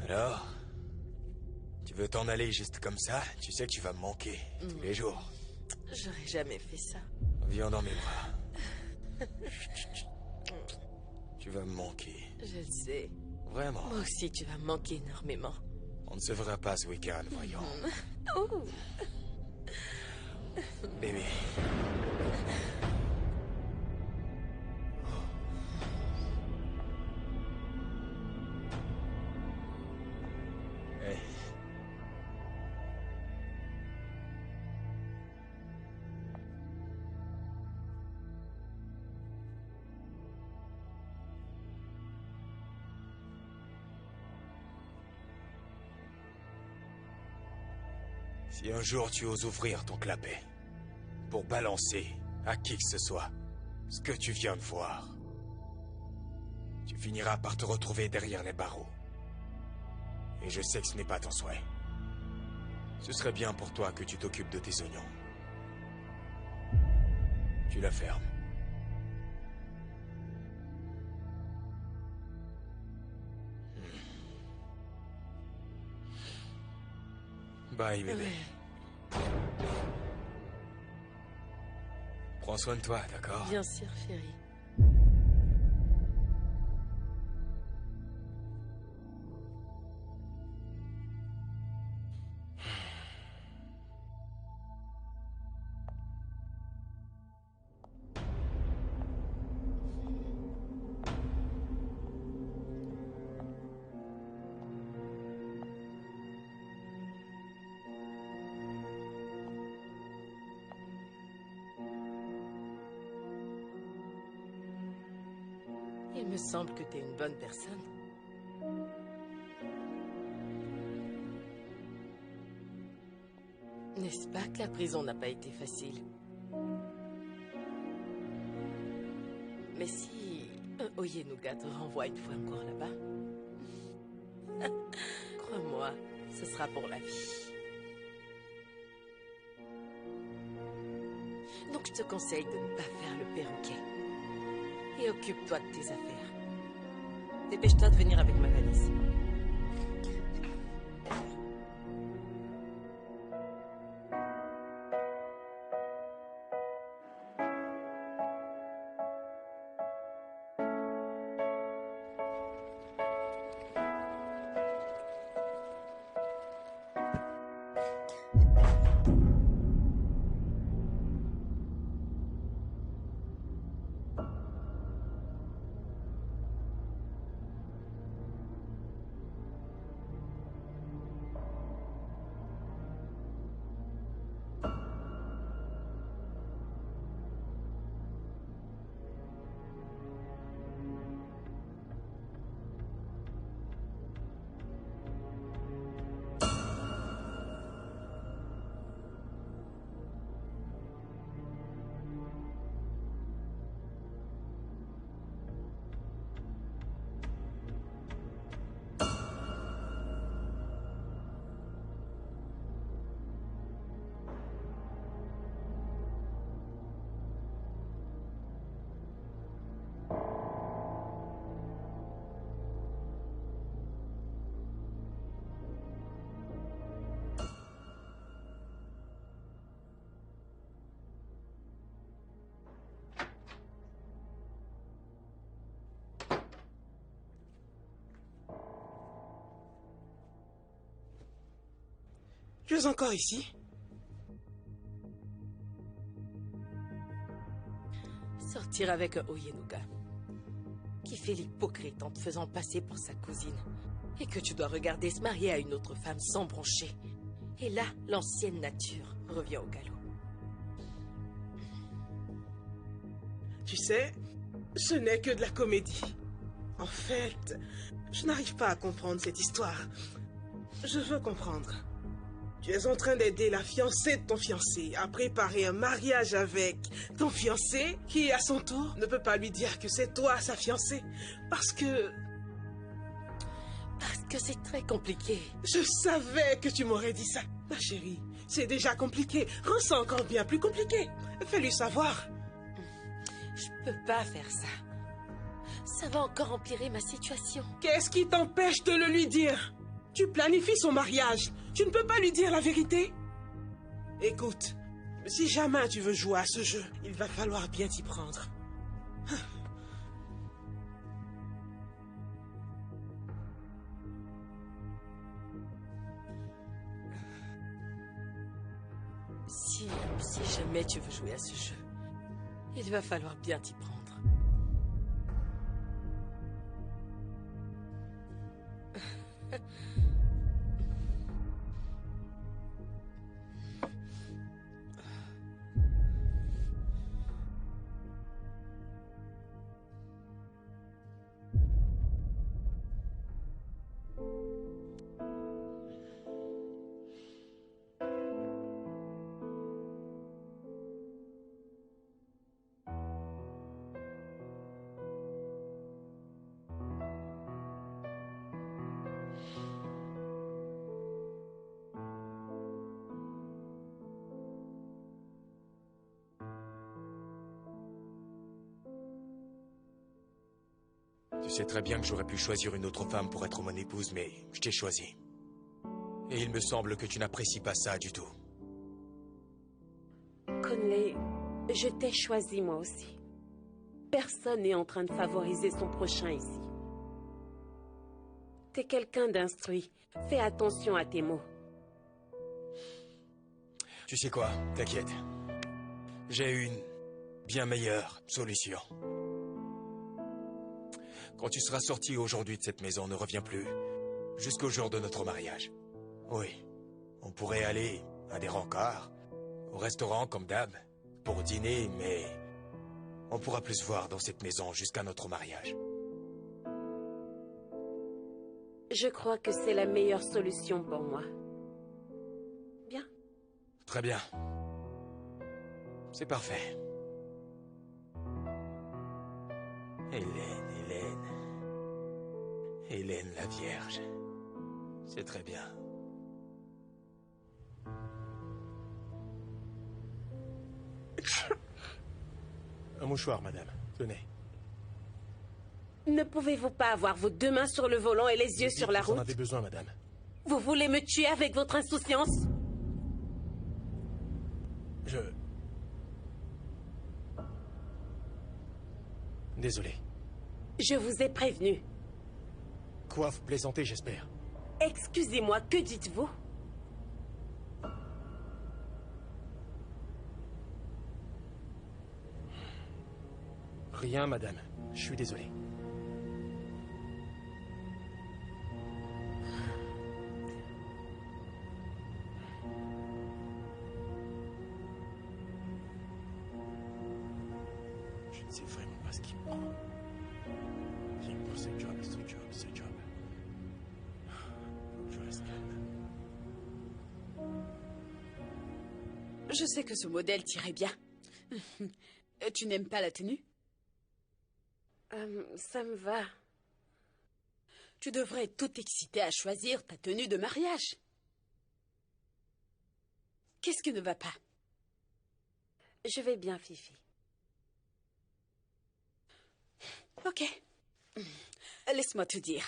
Alors? Tu veux t'en aller juste comme ça? Tu sais que tu vas me manquer tous les jours. J'aurais jamais fait ça. Viens dans mes bras. Tu vas me manquer. Je le sais. Vraiment. Moi aussi, tu vas me manquer énormément. On ne se verra pas ce week-end, voyons. Oh. Bébé. Hey. Si un jour tu oses ouvrir ton clapet pour balancer à qui que ce soit ce que tu viens de voir, tu finiras par te retrouver derrière les barreaux. Et je sais que ce n'est pas ton souhait. Ce serait bien pour toi que tu t'occupes de tes oignons. Tu la fermes. Bye, bébé. Prends soin de toi, d'accord? Bien sûr, chérie. Il me semble que tu es une bonne personne. N'est-ce pas que la prison n'a pas été facile? Mais si Oyenuga te renvoie une fois encore là-bas, crois-moi, ce sera pour la vie. Donc je te conseille de ne pas faire le perroquet. Et occupe-toi de tes affaires. Dépêche-toi de venir avec ma valise. Tu es encore ici? Sortir avec Oyenuga, qui fait l'hypocrite en te faisant passer pour sa cousine, et que tu dois regarder se marier à une autre femme sans broncher. Et là, l'ancienne nature revient au galop. Tu sais, ce n'est que de la comédie. En fait, je n'arrive pas à comprendre cette histoire. Je veux comprendre. Tu es en train d'aider la fiancée de ton fiancé à préparer un mariage avec ton fiancé qui, à son tour, ne peut pas lui dire que c'est toi sa fiancée. Parce que c'est très compliqué. Je savais que tu m'aurais dit ça. Ma chérie, c'est déjà compliqué. Rends ça encore bien plus compliqué. Fais-lui savoir. Je peux pas faire ça. Ça va encore empirer ma situation. Qu'est-ce qui t'empêche de le lui dire? Tu planifies son mariage. Tu ne peux pas lui dire la vérité? Écoute, si jamais tu veux jouer à ce jeu, il va falloir bien t'y prendre. Si jamais tu veux jouer à ce jeu, il va falloir bien t'y prendre. Tu sais très bien que j'aurais pu choisir une autre femme pour être mon épouse, mais je t'ai choisi. Et il me semble que tu n'apprécies pas ça du tout. Conley, je t'ai choisi moi aussi. Personne n'est en train de favoriser son prochain ici. T'es quelqu'un d'instruit. Fais attention à tes mots. Tu sais quoi? T'inquiète. J'ai une bien meilleure solution. Quand tu seras sorti aujourd'hui de cette maison, ne reviens plus. Jusqu'au jour de notre mariage. Oui. On pourrait aller à des rencarts, au restaurant comme d'hab, pour dîner, mais on pourra plus se voir dans cette maison jusqu'à notre mariage. Je crois que c'est la meilleure solution pour moi. Bien. Très bien. C'est parfait. Hélène la Vierge. C'est très bien. Un mouchoir, madame. Tenez. Ne pouvez-vous pas avoir vos deux mains sur le volant et les yeux sur la Vous en route? avez besoin, madame. Vous voulez me tuer avec votre insouciance? Désolé. Je vous ai prévenu. Quoi, vous plaisantez, j'espère? Excusez-moi, que dites-vous? Rien, madame. Je suis désolé. Je ne sais vraiment pas ce qui me prend. Rien pour ce job. Faut que je reste calme. Je sais que ce modèle t'irait bien. Tu n'aimes pas la tenue? Ça me va. Tu devrais être tout excité à choisir ta tenue de mariage. Qu'est-ce qui ne va pas? Je vais bien, Fifi. Ok. Laisse-moi te dire.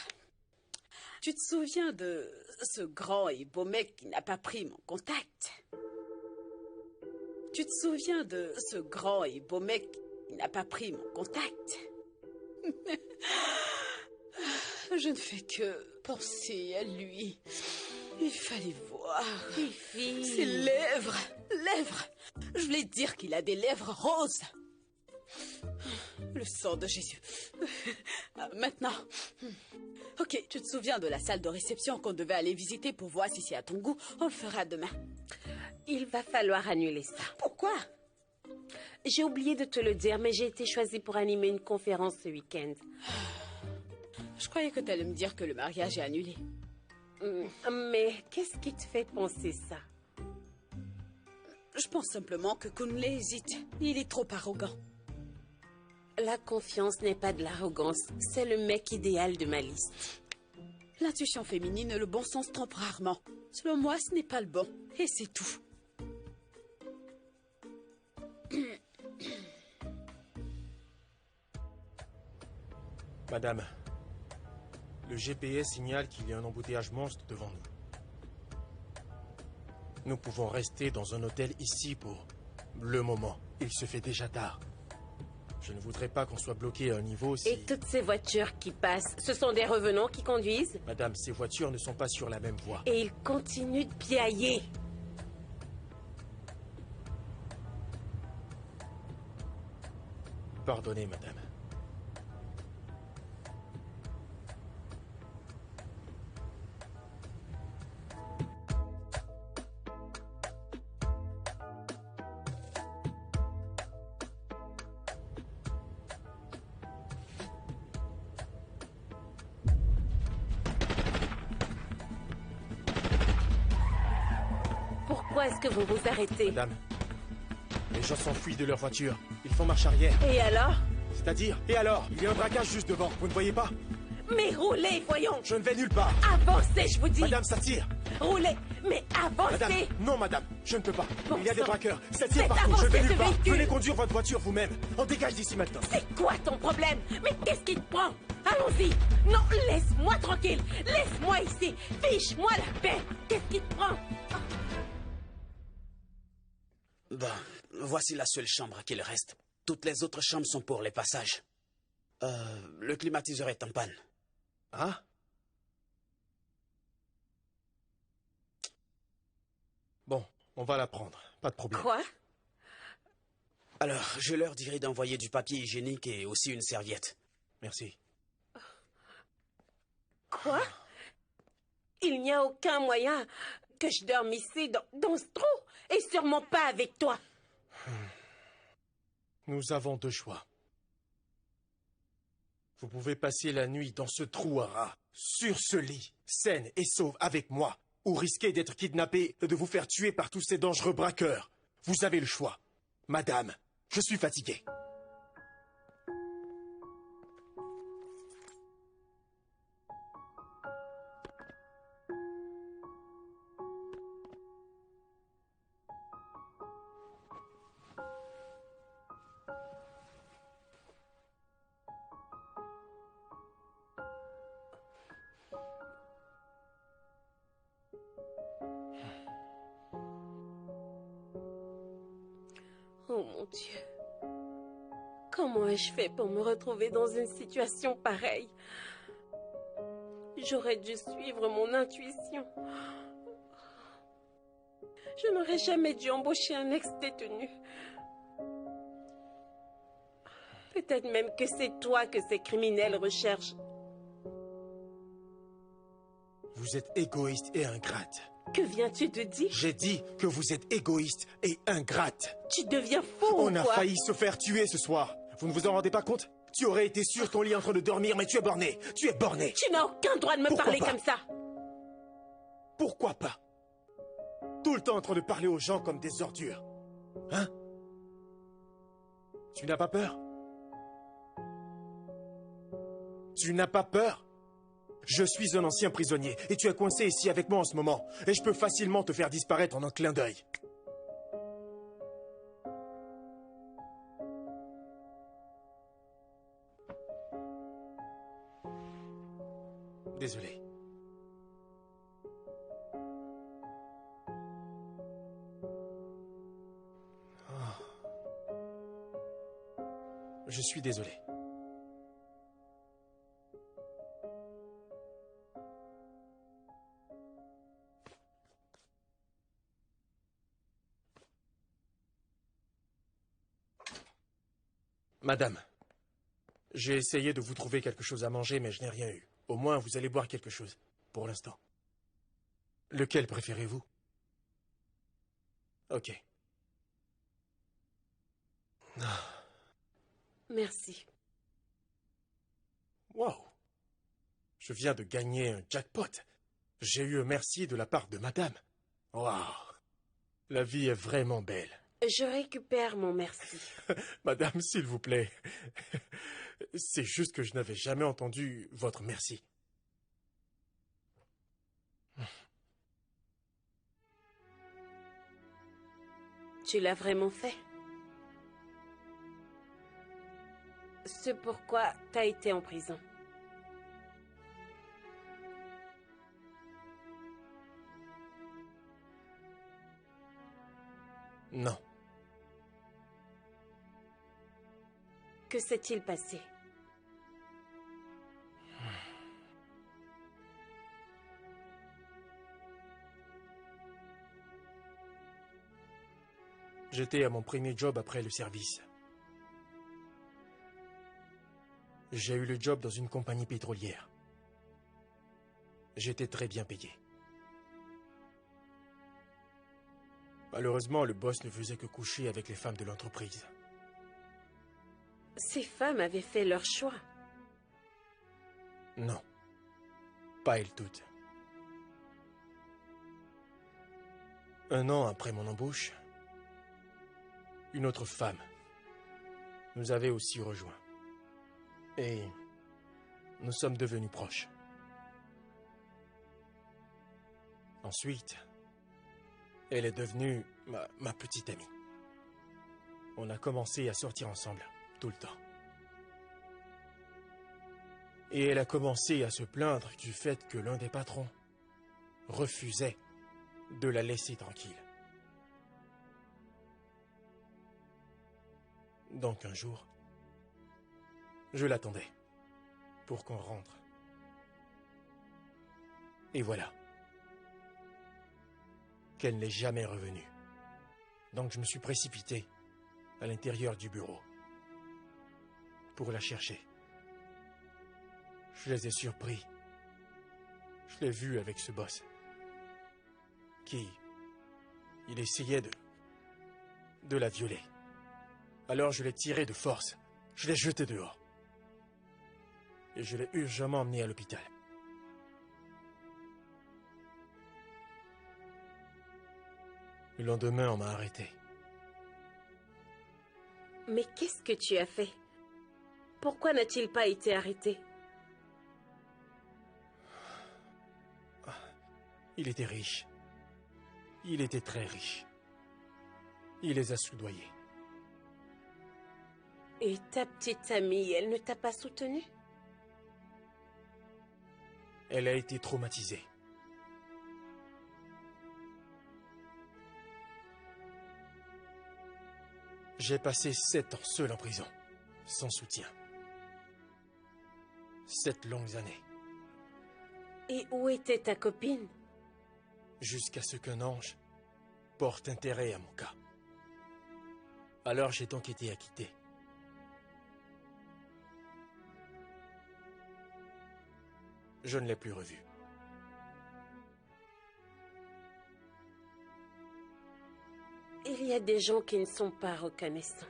Tu te souviens de ce grand et beau mec qui n'a pas pris mon contact? Tu te souviens de ce grand et beau mec qui n'a pas pris mon contact? Je ne fais que penser à lui. Il fallait voir. Fifi. Ses lèvres. Je voulais dire qu'il a des lèvres roses. Le sang de Jésus. Maintenant. Ok, tu te souviens de la salle de réception qu'on devait aller visiter pour voir si c'est à ton goût? On le fera demain. Il va falloir annuler ça. Pourquoi? J'ai oublié de te le dire, mais j'ai été choisie pour animer une conférence ce week-end. Je croyais que tu allais me dire que le mariage est annulé. Mais qu'est-ce qui te fait penser ça? Je pense simplement que Conley hésite. Il est trop arrogant. La confiance n'est pas de l'arrogance. C'est le mec idéal de ma liste. L'intuition féminine et le bon sens trompent rarement. Selon moi, ce n'est pas le bon. Et c'est tout. Madame, le GPS signale qu'il y a un embouteillage monstre devant nous. Nous pouvons rester dans un hôtel ici pour le moment. Il se fait déjà tard. Je ne voudrais pas qu'on soit bloqué à un niveau si... Et toutes ces voitures qui passent, ce sont des revenants qui conduisent? Madame, ces voitures ne sont pas sur la même voie. Et ils continuent de piailler. Pardonnez, madame. Pourquoi est-ce que vous vous arrêtez? Madame, les gens s'enfuient de leur voiture. Ils font marche arrière. Et alors? C'est-à-dire? Et alors? Il y a un braquage juste devant, vous ne voyez pas? Mais roulez, voyons! Je ne vais nulle part. Avancez, je vous dis! Madame, ça tire! Roulez, mais avancez! Madame, non, madame, je ne peux pas. Bon Il y a des sang. braqueurs. Ça tire Faites partout, je vais avancer nulle ce part. véhicule. Venez conduire votre voiture vous-même. On dégage d'ici maintenant. C'est quoi ton problème? Mais qu'est-ce qui te prend? Allons-y. Non, laisse-moi tranquille. Laisse-moi ici. Fiche-moi la paix. Qu'est-ce qui te prend? Ben, voici la seule chambre qu'il reste. Toutes les autres chambres sont pour les passages. Le climatiseur est en panne. Ah? Bon, on va la prendre. Pas de problème. Quoi? Alors, je leur dirai d'envoyer du papier hygiénique et aussi une serviette. Merci. Quoi? Il n'y a aucun moyen que je dorme ici dans ce trou et sûrement pas avec toi. Nous avons deux choix. Vous pouvez passer la nuit dans ce trou à rats, sur ce lit, saine et sauve avec moi, ou risquer d'être kidnappé et de vous faire tuer par tous ces dangereux braqueurs. Vous avez le choix. Madame, je suis fatigué. Oh mon Dieu. Comment ai-je fait pour me retrouver dans une situation pareille? J'aurais dû suivre mon intuition. Je n'aurais jamais dû embaucher un ex-détenu. Peut-être même que c'est toi que ces criminels recherchent. Vous êtes égoïste et ingrate. Que viens-tu de dire? J'ai dit que vous êtes égoïste et ingrate. Tu deviens fou On ou a quoi? failli se faire tuer ce soir. Vous ne vous en rendez pas compte? Tu aurais été sur ton lit en train de dormir, mais tu es borné. Tu es borné. Tu n'as aucun droit de me Pourquoi parler pas? comme ça. Pourquoi pas? Tout le temps en train de parler aux gens comme des ordures. Hein? Tu n'as pas peur? Tu n'as pas peur? Je suis un ancien prisonnier et tu es coincé ici avec moi en ce moment. Et je peux facilement te faire disparaître en un clin d'œil. Désolé. Je suis désolé. Madame, j'ai essayé de vous trouver quelque chose à manger, mais je n'ai rien eu. Au moins, vous allez boire quelque chose, pour l'instant. Lequel préférez-vous? Ok. Merci. Wow. Je viens de gagner un jackpot. J'ai eu un merci de la part de madame. Wow. La vie est vraiment belle. Je récupère mon merci. Madame, s'il vous plaît. C'est juste que je n'avais jamais entendu votre merci. Tu l'as vraiment fait? C'est pourquoi t'as été en prison. Non. Que s'est-il passé? J'étais à mon premier job après le service. J'ai eu le job dans une compagnie pétrolière. J'étais très bien payé. Malheureusement, le boss ne faisait que coucher avec les femmes de l'entreprise. Ces femmes avaient fait leur choix. Non. Pas elles toutes. Un an après mon embauche, une autre femme nous avait aussi rejoints. Et nous sommes devenus proches. Ensuite, elle est devenue ma petite amie. On a commencé à sortir ensemble, tout le temps. Et elle a commencé à se plaindre du fait que l'un des patrons refusait de la laisser tranquille. Donc un jour, je l'attendais pour qu'on rentre. Et voilà, qu'elle n'est jamais revenue. Donc je me suis précipité à l'intérieur du bureau pour la chercher. Je les ai surpris. Je l'ai vue avec ce boss qui, il essayait de la violer. Alors je l'ai tiré de force, je l'ai jeté dehors. Et je l'ai urgemment emmené à l'hôpital. Le lendemain, on m'a arrêté. Mais qu'est-ce que tu as fait? Pourquoi n'a-t-il pas été arrêté? Il était riche. Il était très riche. Il les a soudoyés. Et ta petite amie, elle ne t'a pas soutenu? Elle a été traumatisée. J'ai passé 7 ans seul en prison, sans soutien. 7 longues années. Et où était ta copine? Jusqu'à ce qu'un ange porte intérêt à mon cas. Alors j'ai donc été acquitté. Je ne l'ai plus revue. Il y a des gens qui ne sont pas reconnaissants.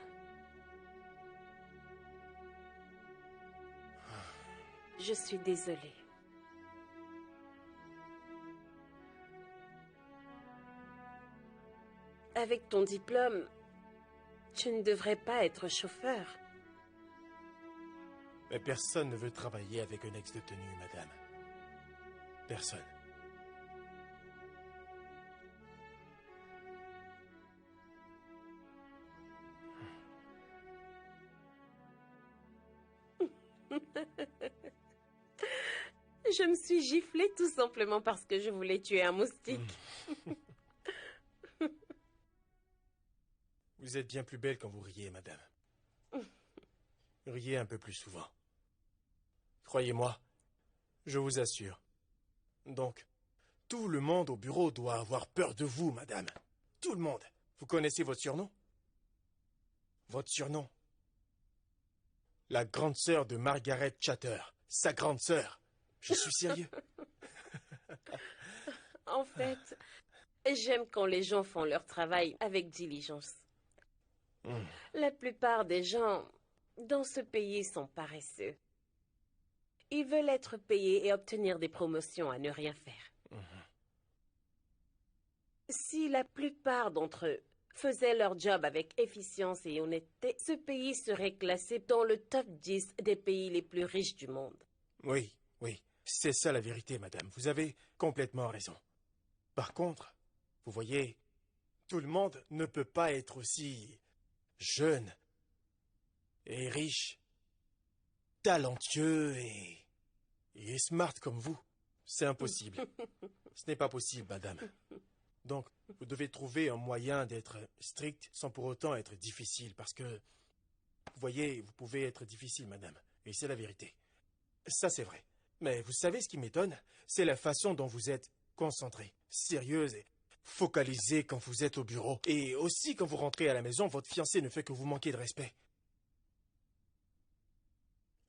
Je suis désolée. Avec ton diplôme, tu ne devrais pas être chauffeur. Mais personne ne veut travailler avec un ex-détenu, madame. Personne. Je me suis giflée tout simplement parce que je voulais tuer un moustique. Vous êtes bien plus belle quand vous riez, madame. Riez un peu plus souvent. Croyez-moi, je vous assure. Donc, tout le monde au bureau doit avoir peur de vous, madame. Tout le monde. Vous connaissez votre surnom? Votre surnom? La grande sœur de Margaret Chatter. Sa grande sœur. Je suis sérieux. En fait, j'aime quand les gens font leur travail avec diligence. La plupart des gens dans ce pays sont paresseux. Ils veulent être payés et obtenir des promotions à ne rien faire. Si la plupart d'entre eux faisaient leur job avec efficience et honnêteté, ce pays serait classé dans le top 10 des pays les plus riches du monde. Oui, oui, c'est ça la vérité, madame. Vous avez complètement raison. Par contre, vous voyez, tout le monde ne peut pas être aussi jeune et riche, talentueux et smart comme vous. C'est impossible. Ce n'est pas possible, madame. Donc, vous devez trouver un moyen d'être strict sans pour autant être difficile, parce que, vous voyez, vous pouvez être difficile, madame, et c'est la vérité. Ça, c'est vrai. Mais vous savez ce qui m'étonne? C'est la façon dont vous êtes concentrée, sérieuse et focalisée quand vous êtes au bureau. Et aussi quand vous rentrez à la maison, votre fiancé ne fait que vous manquer de respect.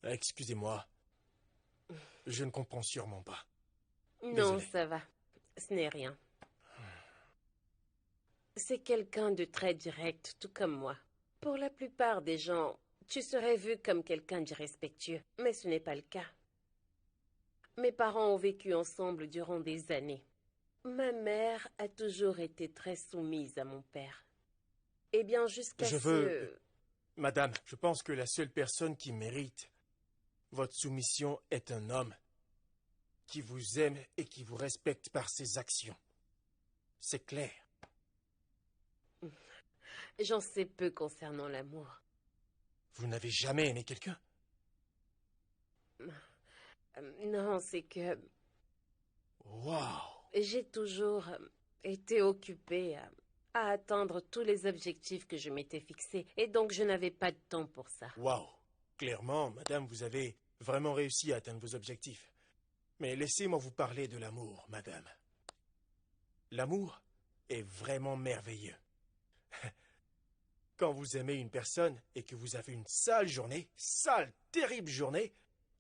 Excusez-moi. Je ne comprends sûrement pas. Non, Désolé. ça va. Ce n'est rien. C'est quelqu'un de très direct, tout comme moi. Pour la plupart des gens, tu serais vu comme quelqu'un d'irrespectueux, mais ce n'est pas le cas. Mes parents ont vécu ensemble durant des années. Ma mère a toujours été très soumise à mon père. Eh bien, jusqu'à Madame, je pense que la seule personne qui mérite votre soumission est un homme qui vous aime et qui vous respecte par ses actions. C'est clair. J'en sais peu concernant l'amour. Vous n'avez jamais aimé quelqu'un? Non, c'est que Waouh! j'ai toujours été occupée à atteindre tous les objectifs que je m'étais fixés. Et donc, je n'avais pas de temps pour ça. Waouh! Clairement, madame, vous avez vraiment réussi à atteindre vos objectifs. Mais laissez-moi vous parler de l'amour, madame. L'amour est vraiment merveilleux. Quand vous aimez une personne et que vous avez une sale journée, sale, terrible journée,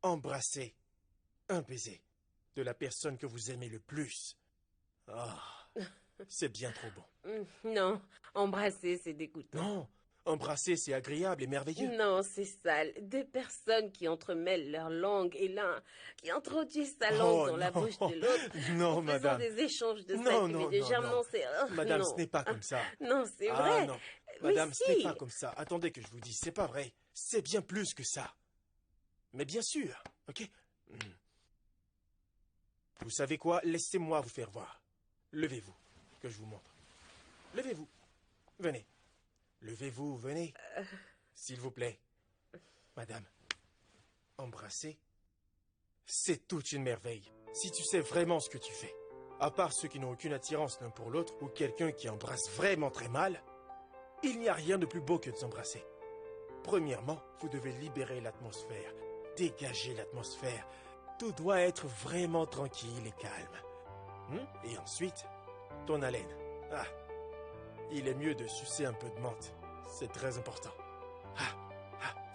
embrassez un baiser de la personne que vous aimez le plus. Ah, c'est bien trop bon. Non, embrasser, c'est dégoûtant. Non, embrasser, c'est agréable et merveilleux. Non, c'est sale. Deux personnes qui entremêlent leur langue et l'un qui introduit sa langue dans la bouche de l'autre. Non, en madame. faisant des échanges de Non, salive non, et de non, germes. non. Non, c'est... Madame, non. ce n'est pas comme ça. Non, c'est Ah, vrai. non. Mais Madame, ce si. n'est pas comme ça. Attendez que je vous dise, c'est pas vrai. C'est bien plus que ça. Mais bien sûr, ok? Vous savez quoi? Laissez-moi vous faire voir. Levez-vous, que je vous montre. Levez-vous. Venez. Levez-vous, venez. S'il vous plaît. Madame, embrasser, c'est toute une merveille. Si tu sais vraiment ce que tu fais, à part ceux qui n'ont aucune attirance l'un pour l'autre ou quelqu'un qui embrasse vraiment très mal, il n'y a rien de plus beau que de s'embrasser. Premièrement, vous devez libérer l'atmosphère, dégager l'atmosphère. Tout doit être vraiment tranquille et calme. Et ensuite, ton haleine. Ah, il est mieux de sucer un peu de menthe. C'est très important.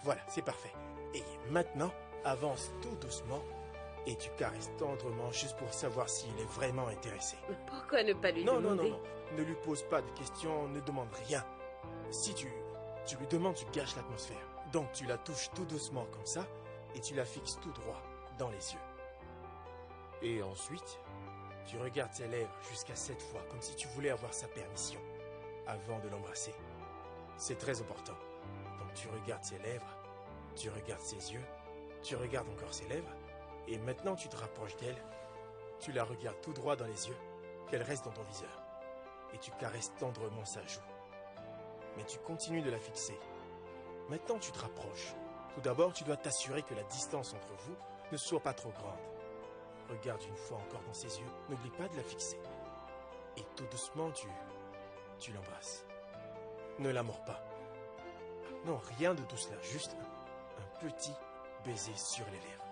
Voilà, c'est parfait. Et maintenant, avance tout doucement et tu caresses tendrement juste pour savoir s'il est vraiment intéressé. Pourquoi ne pas lui Non, demander? non. Ne lui pose pas de questions, ne demande rien. Si tu lui demandes, tu gâches l'atmosphère. Donc tu la touches tout doucement comme ça et tu la fixes tout droit dans les yeux. Et ensuite, tu regardes ses lèvres jusqu'à 7 fois, comme si tu voulais avoir sa permission avant de l'embrasser. C'est très important. Donc tu regardes ses lèvres, tu regardes ses yeux, tu regardes encore ses lèvres, et maintenant tu te rapproches d'elle, tu la regardes tout droit dans les yeux, qu'elle reste dans ton viseur, et tu caresses tendrement sa joue. Mais tu continues de la fixer. Maintenant tu te rapproches. Tout d'abord, tu dois t'assurer que la distance entre vous ne soit pas trop grande. Regarde une fois encore dans ses yeux, n'oublie pas de la fixer. Et tout doucement, tu l'embrasses. Ne la mords pas. Non, rien de tout cela, juste un petit baiser sur les lèvres.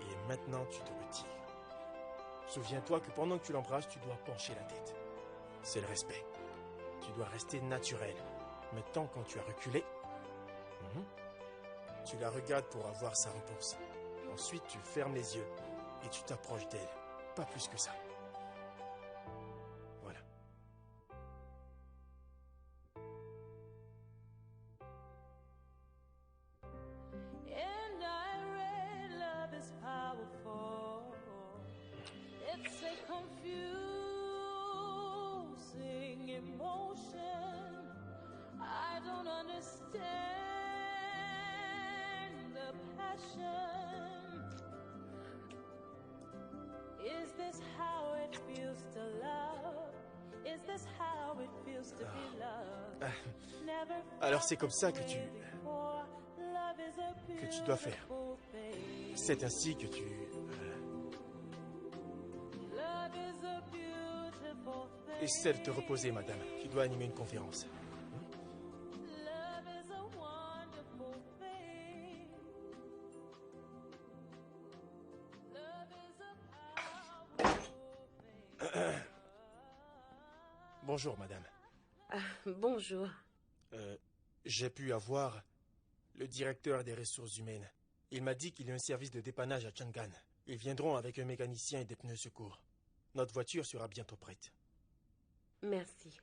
Et maintenant, tu te retires. Souviens-toi que pendant que tu l'embrasses, tu dois pencher la tête. C'est le respect. Tu dois rester naturel. Maintenant, quand tu as reculé, tu la regardes pour avoir sa réponse. Ensuite, tu fermes les yeux et tu t'approches d'elle. Pas plus que ça. Voilà. And I read love is powerful. It's a confusing emotion. I don't understand the passion. Is this how it feels to love? Is this how it feels to be loved? Never Alors c'est comme ça que tu dois faire. beautiful thing. C'est ainsi que tu... Love is a beautiful thing. Essaie de te reposer, madame. Tu dois animer une conférence. Love is a wonderful thing. Love is a powerful thing. Bonjour, madame. Bonjour. J'ai pu avoir le directeur des ressources humaines. Il m'a dit qu'il y a un service de dépannage à Chang'an. Ils viendront avec un mécanicien et des pneus secours. Notre voiture sera bientôt prête. Merci.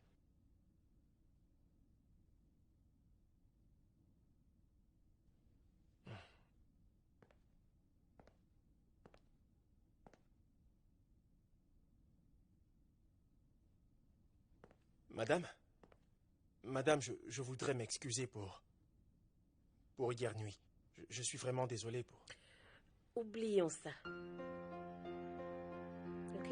Madame? Madame, je voudrais m'excuser pour hier nuit. Je suis vraiment désolé pour... Oublions ça. Ok?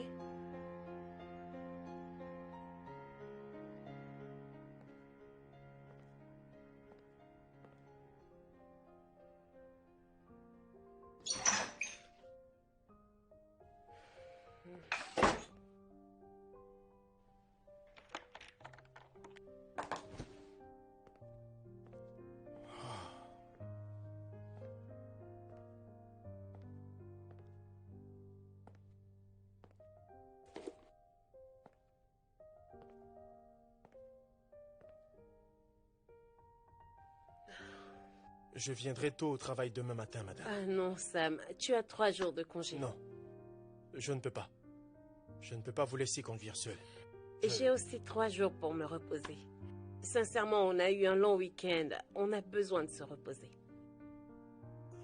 Je viendrai tôt au travail demain matin, madame. Ah non, Sam, tu as 3 jours de congé. Non, je ne peux pas. Je ne peux pas vous laisser conduire seul. J'ai aussi 3 jours pour me reposer. Sincèrement, on a eu un long week-end. On a besoin de se reposer.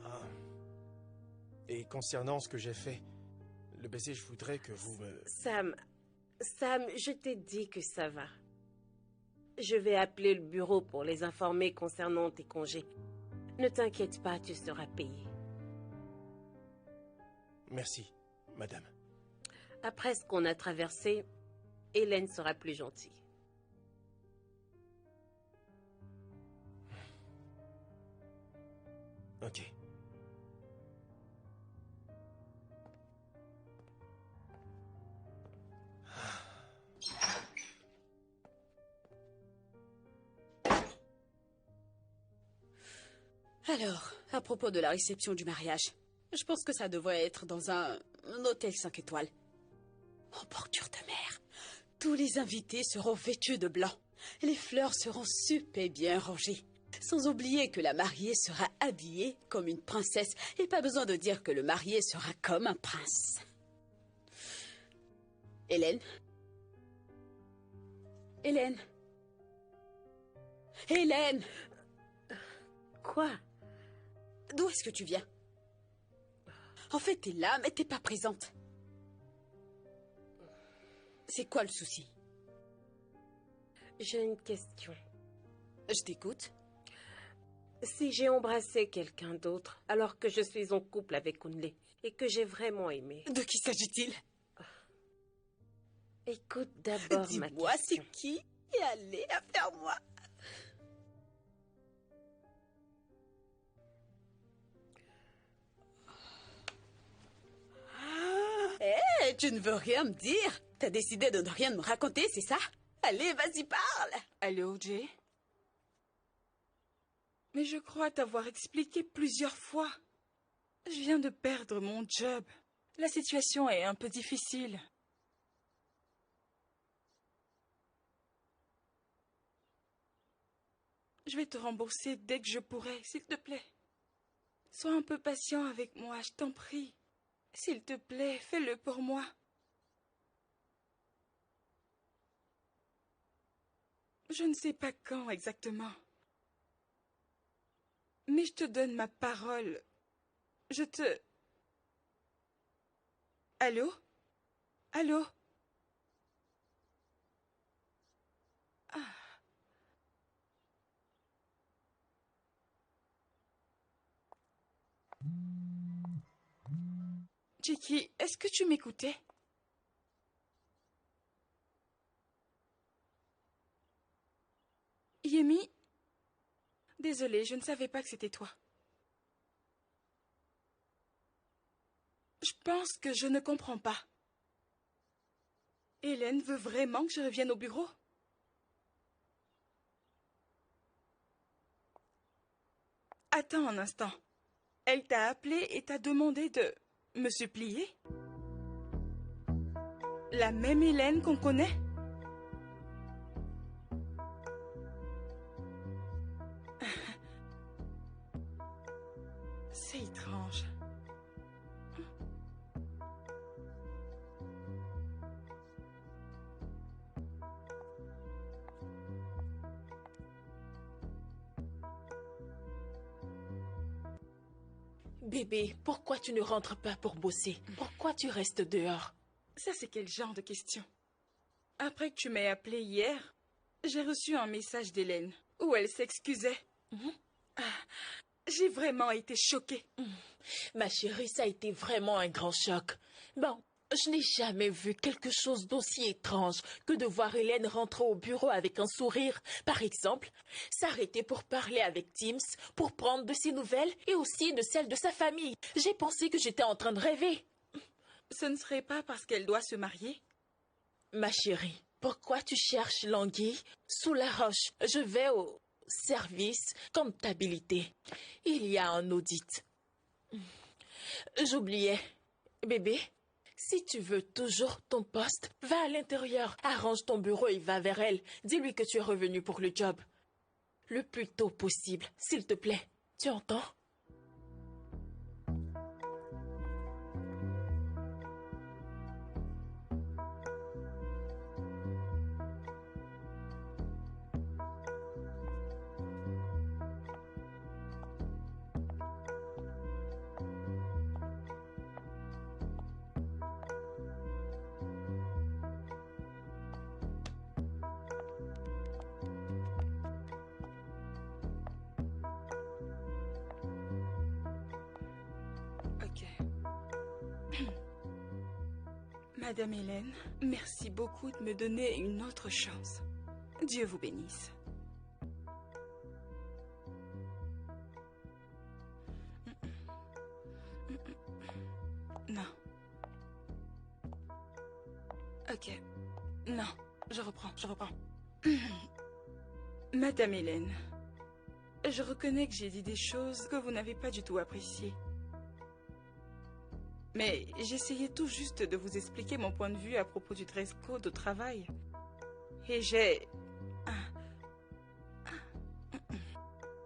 Ah. Et concernant ce que j'ai fait, le baiser, je voudrais que vous me... Sam, je t'ai dit que ça va. Je vais appeler le bureau pour les informer concernant tes congés. Ne t'inquiète pas, tu seras payé. Merci, madame. Après ce qu'on a traversé, Hélène sera plus gentille. Ok. Alors, à propos de la réception du mariage, je pense que ça devrait être dans un hôtel 5 étoiles. En bordure de mer. Tous les invités seront vêtus de blanc. Les fleurs seront super bien rangées. Sans oublier que la mariée sera habillée comme une princesse. Et pas besoin de dire que le marié sera comme un prince. Hélène? Hélène? Hélène! Quoi? D'où est-ce que tu viens? En fait, t'es là, mais t'es pas présente. C'est quoi le souci? J'ai une question. Je t'écoute. Si j'ai embrassé quelqu'un d'autre alors que je suis en couple avec Kunle et que j'ai vraiment aimé... De qui s'agit-il? Écoute d'abord ma question. Dis-moi, c'est qui? Et allez, affaire-moi. Hé, tu ne veux rien me dire? T'as décidé de ne rien me raconter, c'est ça? Allez, vas-y, parle. Allô, Jay? Mais je crois t'avoir expliqué plusieurs fois. Je viens de perdre mon job. La situation est un peu difficile. Je vais te rembourser dès que je pourrai, s'il te plaît. Sois un peu patient avec moi, je t'en prie. S'il te plaît, fais-le pour moi. Je ne sais pas quand exactement. Mais je te donne ma parole. Je te... Allô? Allô? Ah. Jackie, est-ce que tu m'écoutais? Yemi? Désolée, je ne savais pas que c'était toi. Je pense que je ne comprends pas. Hélène veut vraiment que je revienne au bureau? Attends un instant. Elle t'a appelé et t'a demandé de me supplier? La même Hélène qu'on connaît? C'est étrange. Bébé, pourquoi tu ne rentres pas pour bosser? Pourquoi tu restes dehors? Ça, c'est quel genre de question? Après que tu m'aies appelé hier, j'ai reçu un message d'Hélène où elle s'excusait. J'ai vraiment été choquée. Ma chérie, ça a été vraiment un grand choc. Bon, je n'ai jamais vu quelque chose d'aussi étrange que de voir Hélène rentrer au bureau avec un sourire. Par exemple, s'arrêter pour parler avec Teams, pour prendre de ses nouvelles et aussi de celles de sa famille. J'ai pensé que j'étais en train de rêver. Ce ne serait pas parce qu'elle doit se marier? Ma chérie, pourquoi tu cherches l'anguille sous la roche? Je vais au service comptabilité. Il y a un audit. J'oubliais. Bébé, si tu veux toujours ton poste, va à l'intérieur, arrange ton bureau et va vers elle. Dis-lui que tu es revenu pour le job. Le plus tôt possible, s'il te plaît. Tu entends? Madame Hélène, merci beaucoup de me donner une autre chance. Dieu vous bénisse. Non. Ok. Non, je reprends. Madame Hélène, je reconnais que j'ai dit des choses que vous n'avez pas du tout appréciées. Mais j'essayais tout juste de vous expliquer mon point de vue à propos du dress code au travail. Et j'ai...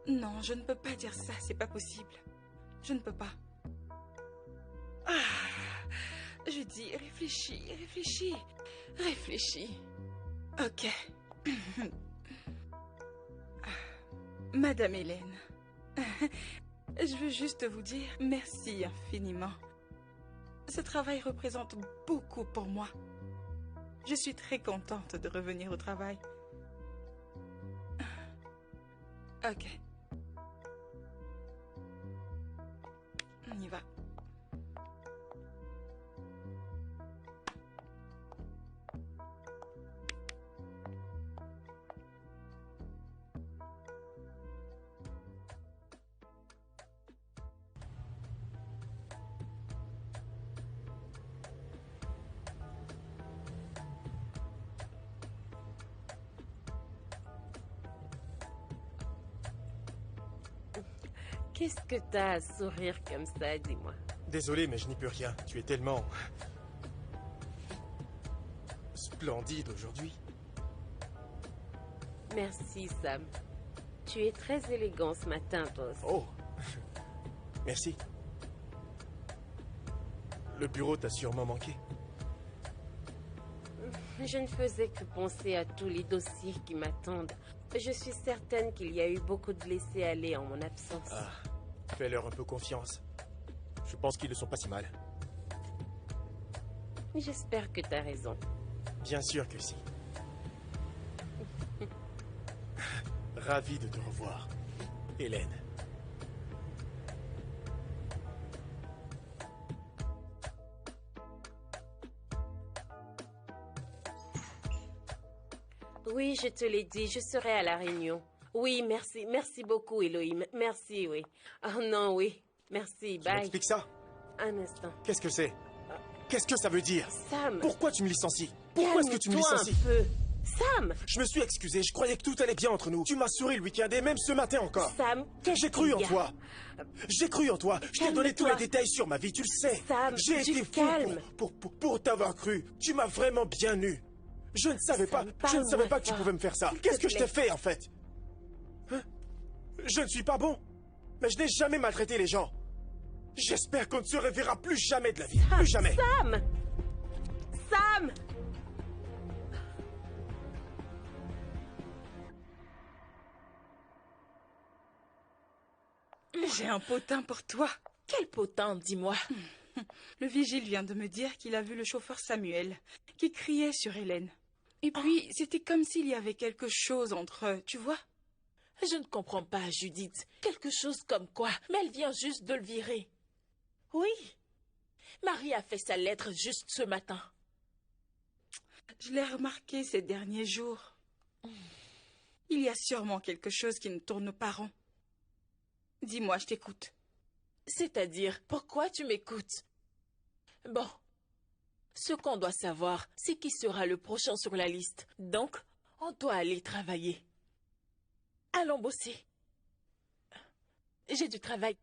Non, je ne peux pas dire ça, c'est pas possible. Je ne peux pas. Je dis, réfléchis. Ok. Madame Hélène, je veux juste vous dire merci infiniment. Ce travail représente beaucoup pour moi. Je suis très contente de revenir au travail. Ok. On y va. Qu'est-ce que t'as à sourire comme ça, dis-moi? Désolé, mais je n'y peux rien. Tu es tellement... splendide aujourd'hui. Merci, Sam. Tu es très élégant ce matin, toi aussi. Oh. Merci. Le bureau t'a sûrement manqué. Je ne faisais que penser à tous les dossiers qui m'attendent. Je suis certaine qu'il y a eu beaucoup de laisser-aller en mon absence. Ah, fais-leur un peu confiance. Je pense qu'ils ne sont pas si mal. J'espère que t'as raison. Bien sûr que si. Ravi de te revoir, Hélène. Oui, je te l'ai dit, je serai à la réunion. Oui, merci. Merci beaucoup, Elohim. Merci, oui. Oh non, oui. Merci, Tu bye. m'expliques ça? Un instant. Qu'est-ce que c'est? Qu'est-ce que ça veut dire? Sam. Pourquoi tu me licencies? Pourquoi est-ce que tu me Calme-toi licencies? un peu. Sam. Je me suis excusé, je croyais que tout allait bien entre nous. Tu m'as souri le week-end et même ce matin encore. Sam, qu'est-ce J'ai cru en qu'il y a? toi. J'ai cru en toi. Je t'ai donné tous les Calme-toi. détails sur ma vie, tu le sais. Sam, j'ai du été fou calme. pour t'avoir cru. Tu m'as vraiment bien eu. Je ne savais pas, parle-moi que tu fort. pouvais me faire ça. S'il Qu'est-ce te que je t'ai plaît. fait en fait? Hein? Je ne suis pas bon. Mais je n'ai jamais maltraité les gens. J'espère qu'on ne se reverra plus jamais de la vie. Plus jamais. Sam. Sam. J'ai un potin pour toi. Quel potin, dis-moi. Le vigile vient de me dire qu'il a vu le chauffeur Samuel, qui criait sur Hélène. Et puis, c'était comme s'il y avait quelque chose entre eux, tu vois? Je ne comprends pas, Judith. Quelque chose comme quoi? Mais elle vient juste de le virer. Oui. Marie a fait sa lettre juste ce matin. Je l'ai remarqué ces derniers jours. Il y a sûrement quelque chose qui ne tourne pas rond. Dis-moi, je t'écoute. C'est-à-dire, pourquoi tu m'écoutes? Bon, ce qu'on doit savoir, c'est qui sera le prochain sur la liste. Donc, on doit aller travailler. Allons bosser. J'ai du travail.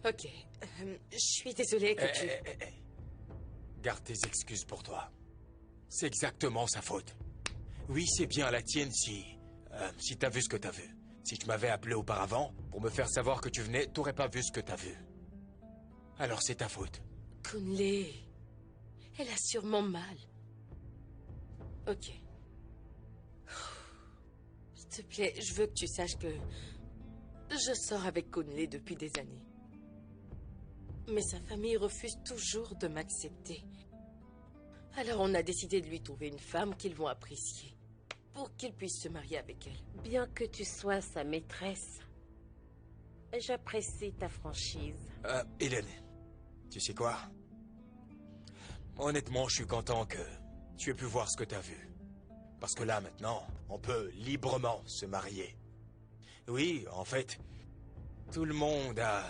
Ok. Je suis désolée que tu... Garde tes excuses pour toi. C'est exactement sa faute. Oui, c'est bien la tienne si t'as vu ce que t'as vu. Si tu m'avais appelé auparavant, pour me faire savoir que tu venais, t'aurais pas vu ce que t'as vu. Alors c'est ta faute. Kunle, elle a sûrement mal. Ok. S'il te plaît, je veux que tu saches que je sors avec Kunle depuis des années. Mais sa famille refuse toujours de m'accepter. Alors on a décidé de lui trouver une femme qu'ils vont apprécier, pour qu'il puisse se marier avec elle. Bien que tu sois sa maîtresse, j'apprécie ta franchise. Hélène, tu sais quoi? Honnêtement, je suis content que tu aies pu voir ce que t'as vu. Parce que là, maintenant, on peut librement se marier. Oui, en fait, tout le monde a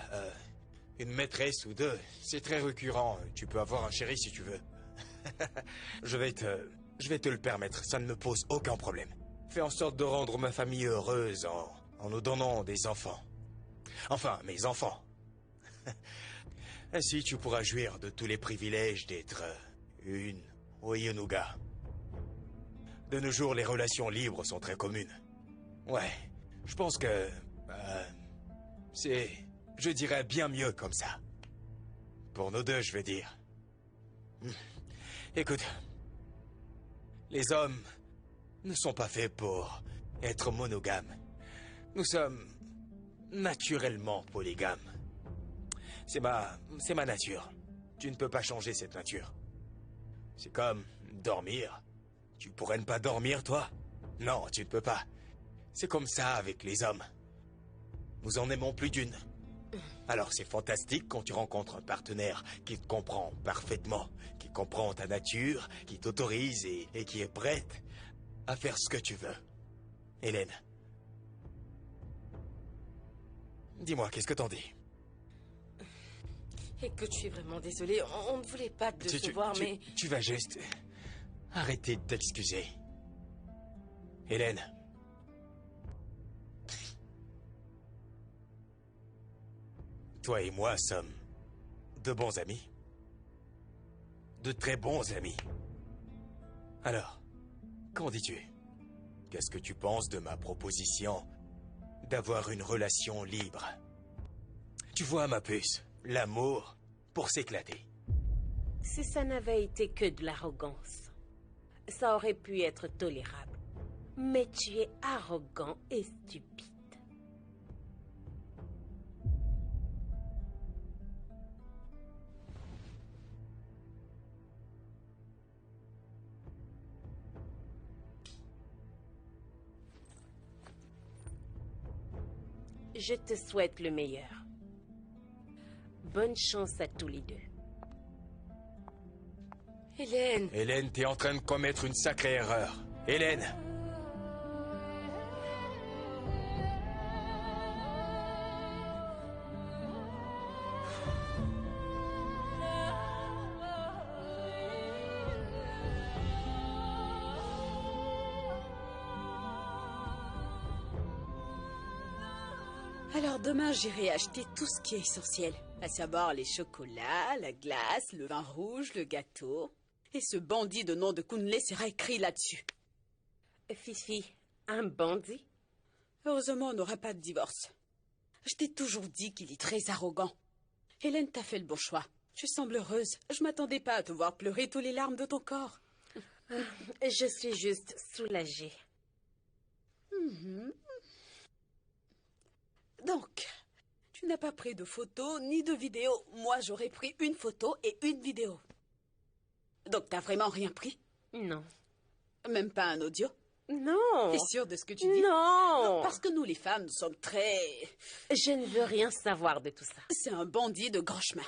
une maîtresse ou deux. C'est très récurrent. Tu peux avoir un chéri si tu veux. Je vais te le permettre. Ça ne me pose aucun problème. Fais en sorte de rendre ma famille heureuse en nous donnant des enfants. Enfin, mes enfants. Ainsi, tu pourras jouir de tous les privilèges d'être une Oyenuga. De nos jours, les relations libres sont très communes. Ouais, je pense que... c'est... je dirais bien mieux comme ça. Pour nous deux, je veux dire. Écoute, les hommes ne sont pas faits pour être monogames. Nous sommes naturellement polygames. C'est ma nature. Tu ne peux pas changer cette nature. C'est comme dormir. Tu pourrais ne pas dormir, toi? Non, tu ne peux pas. C'est comme ça avec les hommes. Nous en aimons plus d'une. Alors c'est fantastique quand tu rencontres un partenaire qui te comprend parfaitement, qui comprend ta nature, qui t'autorise et qui est prête à faire ce que tu veux. Hélène. Dis-moi, qu'est-ce que t'en dis? Écoute, je suis vraiment désolée. On ne voulait pas te décevoir, mais... Tu vas juste... arrêter de t'excuser. Hélène. Toi et moi sommes de bons amis. De très bons amis. Alors, qu'en dis-tu? Qu'est-ce que tu penses de ma proposition d'avoir une relation libre? Tu vois, ma puce, l'amour pour s'éclater. Si ça n'avait été que de l'arrogance, ça aurait pu être tolérable. Mais tu es arrogant et stupide. Je te souhaite le meilleur. Bonne chance à tous les deux. Hélène. Hélène, t'es en train de commettre une sacrée erreur. Hélène. Alors demain, j'irai acheter tout ce qui est essentiel. À savoir les chocolats, la glace, le vin rouge, le gâteau. Et ce bandit de nom de Kunle sera écrit là-dessus. Fifi, un bandit? Heureusement, on n'aura pas de divorce. Je t'ai toujours dit qu'il est très arrogant. Hélène, t'as fait le bon choix. Tu sembles heureuse. Je m'attendais pas à te voir pleurer tous les larmes de ton corps. Je suis juste soulagée. Donc, tu n'as pas pris de photos ni de vidéos. Moi, j'aurais pris une photo et une vidéo. Donc, t'as vraiment rien pris? Non. Même pas un audio? Non. T'es sûre de ce que tu dis? Non. Parce que nous, les femmes, nous sommes très... Je ne veux rien savoir de tout ça. C'est un bandit de grand chemin.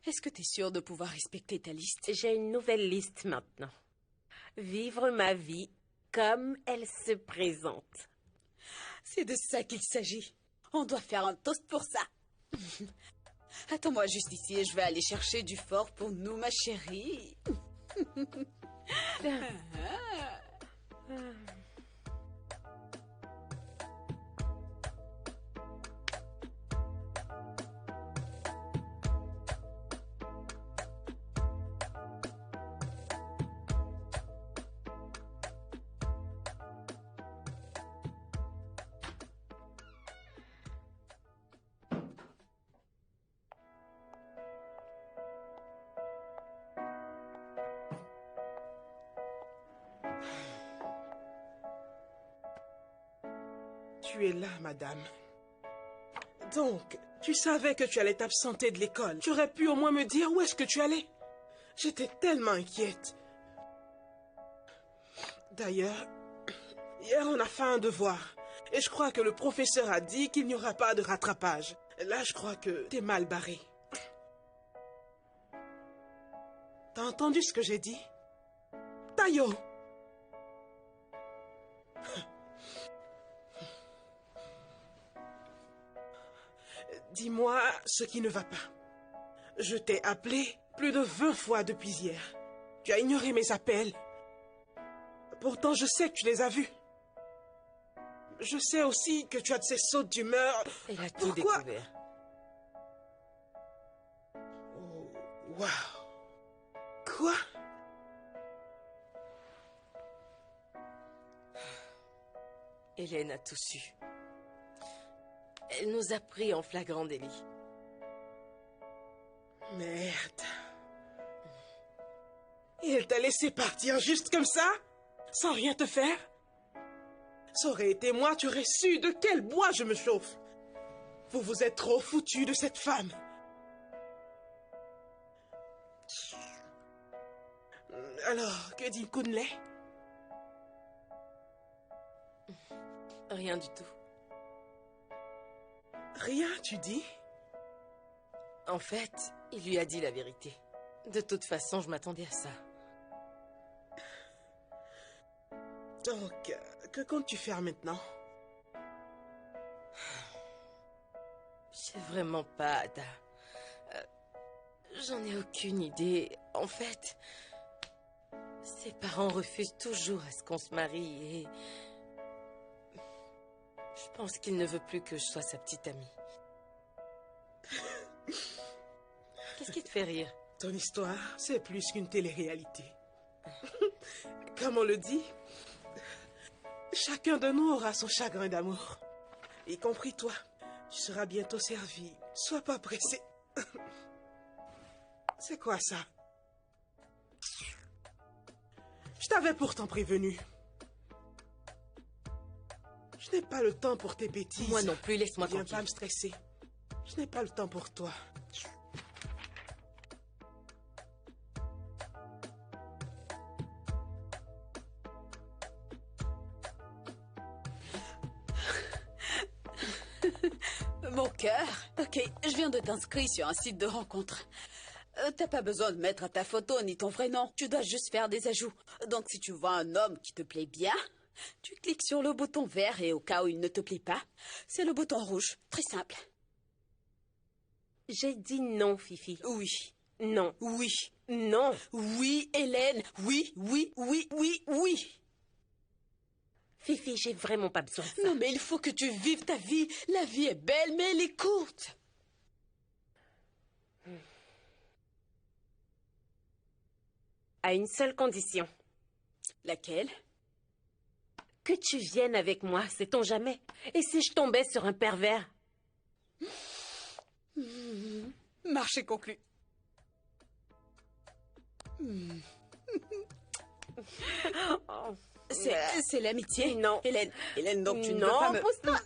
Est-ce que t'es sûre de pouvoir respecter ta liste? J'ai une nouvelle liste maintenant. Vivre ma vie comme elle se présente. C'est de ça qu'il s'agit. On doit faire un toast pour ça. Attends-moi juste ici et je vais aller chercher du fort pour nous, ma chérie. Tu es là, madame. Donc, tu savais que tu allais t'absenter de l'école. Tu aurais pu au moins me dire où est-ce que tu allais. J'étais tellement inquiète. D'ailleurs, hier on a fait un devoir. Et je crois que le professeur a dit qu'il n'y aura pas de rattrapage. Là, je crois que t'es mal barré. T'as entendu ce que j'ai dit? Tayo! Dis-moi ce qui ne va pas. Je t'ai appelé plus de 20 fois depuis hier. Tu as ignoré mes appels. Pourtant, je sais que tu les as vus. Je sais aussi que tu as de ces sautes d'humeur. Elle a tout Pourquoi? découvert. Oh, waouh. Quoi? Hélène a tout su. Elle nous a pris en flagrant délit. Merde. Et elle t'a laissé partir juste comme ça? Sans rien te faire? Ça aurait été moi, tu aurais su de quel bois je me chauffe. Vous vous êtes trop foutu de cette femme. Alors, que dit Kunle? Rien du tout. Rien, tu dis? En fait, il lui a dit la vérité. De toute façon, je m'attendais à ça. Donc, que comptes-tu faire maintenant? Je sais vraiment pas, Ada. J'en ai aucune idée. En fait, ses parents refusent toujours à ce qu'on se marie et... Je pense qu'il ne veut plus que je sois sa petite amie. Qu'est-ce qui te fait rire? Ton histoire, c'est plus qu'une télé-réalité. Comme on le dit, chacun de nous aura son chagrin d'amour. Y compris toi. Tu seras bientôt servi. Sois pas pressé. C'est quoi ça? Je t'avais pourtant prévenu. Je n'ai pas le temps pour tes bêtises. Moi non plus, laisse-moi Viens tranquille. pas me stresser. Je n'ai pas le temps pour toi. Mon cœur. Ok, je viens de t'inscrire sur un site de rencontre. T'as pas besoin de mettre ta photo ni ton vrai nom. Tu dois juste faire des ajouts. Donc si tu vois un homme qui te plaît bien, tu cliques sur le bouton vert et au cas où il ne te plaît pas, c'est le bouton rouge. Très simple. J'ai dit non, Fifi. Oui. Non. Oui. Non. Oui, Hélène. Oui, oui, oui, oui, oui. Fifi, j'ai vraiment pas besoin de ça. Non, mais il faut que tu vives ta vie. La vie est belle, mais elle est courte. À une seule condition. Laquelle? Que tu viennes avec moi, sait-on jamais. Et si je tombais sur un pervers? Marché conclu. Oh. C'est l'amitié. Non. Hélène, donc tu ne veux Non, pas me... pousse-toi.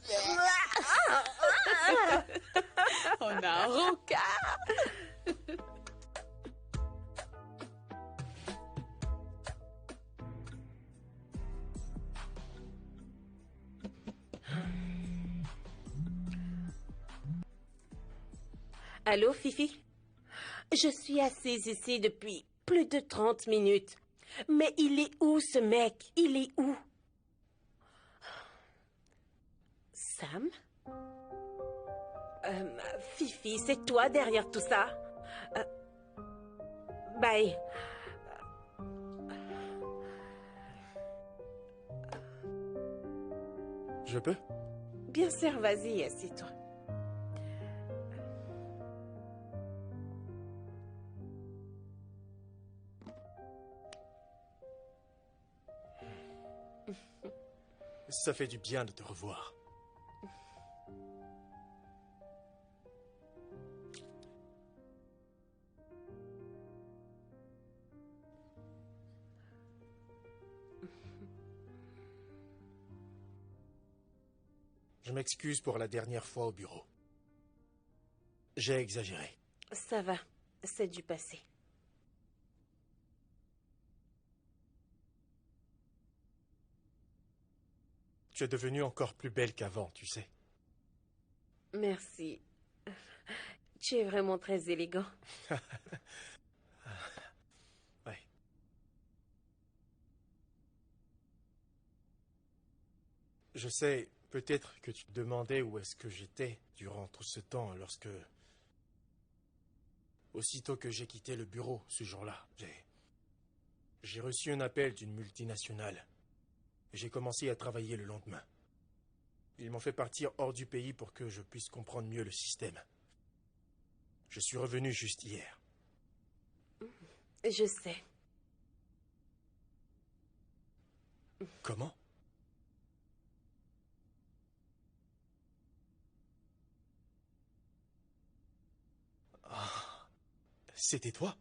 On a un rencard. Allô, Fifi? Je suis assise ici depuis plus de 30 minutes. Mais il est où, ce mec? Il est où? Sam? Fifi, c'est toi derrière tout ça? Bye. Je peux? Bien sûr, vas-y, assieds-toi. Ça fait du bien de te revoir. Je m'excuse pour la dernière fois au bureau. J'ai exagéré. Ça va, c'est du passé. Tu es devenue encore plus belle qu'avant, tu sais. Merci. Tu es vraiment très élégant. Ouais. Je sais, peut-être que tu te demandais où est-ce que j'étais durant tout ce temps lorsque... Aussitôt que j'ai quitté le bureau ce jour-là, j'ai reçu un appel d'une multinationale. J'ai commencé à travailler le lendemain. Ils m'ont fait partir hors du pays pour que je puisse comprendre mieux le système. Je suis revenu juste hier. Je sais. Comment? Ah, c'était toi?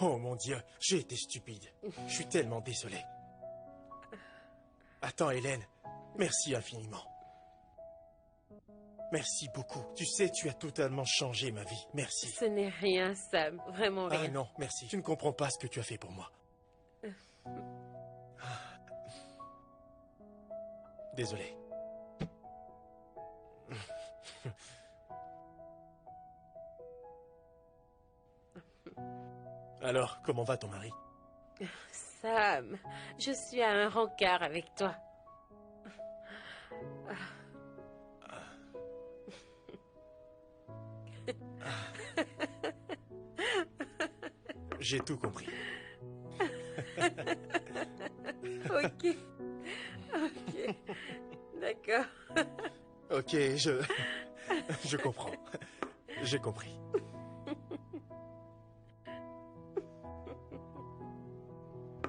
Oh mon Dieu, j'ai été stupide. Je suis tellement désolé. Attends, Hélène, merci infiniment. Merci beaucoup. Tu sais, tu as totalement changé ma vie. Merci. Ce n'est rien, Sam. Vraiment rien. Ah non, merci. Tu ne comprends pas ce que tu as fait pour moi. Désolé. Alors, comment va ton mari? Sam, je suis à un rencard avec toi. J'ai tout compris. Ok. Ok. D'accord. Ok, je comprends. J'ai compris.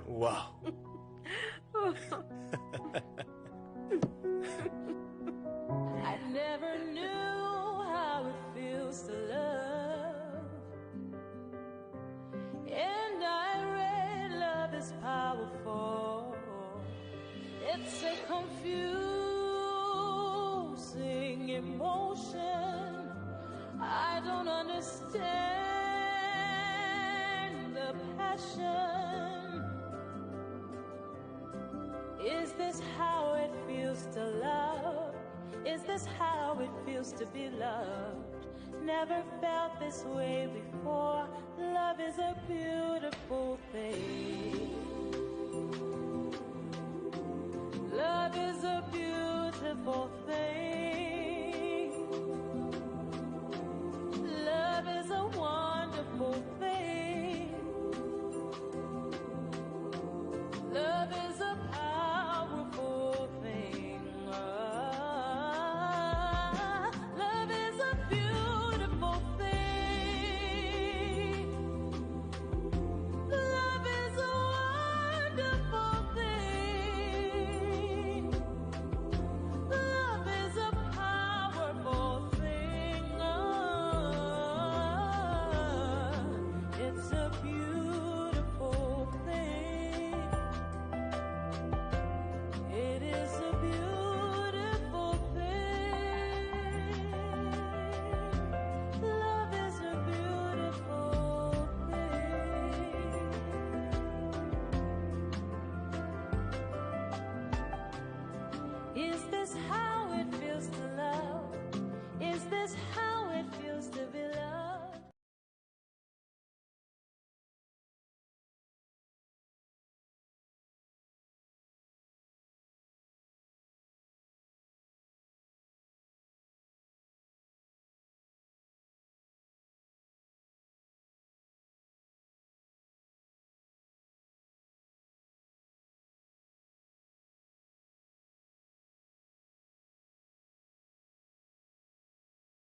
Wow. I never knew how it feels to love. And I read love is powerful. It's a confusing emotion. I don't understand the passion. Is this how it feels to love? Is this how it feels to be loved? Never felt this way before. Love is a beautiful thing.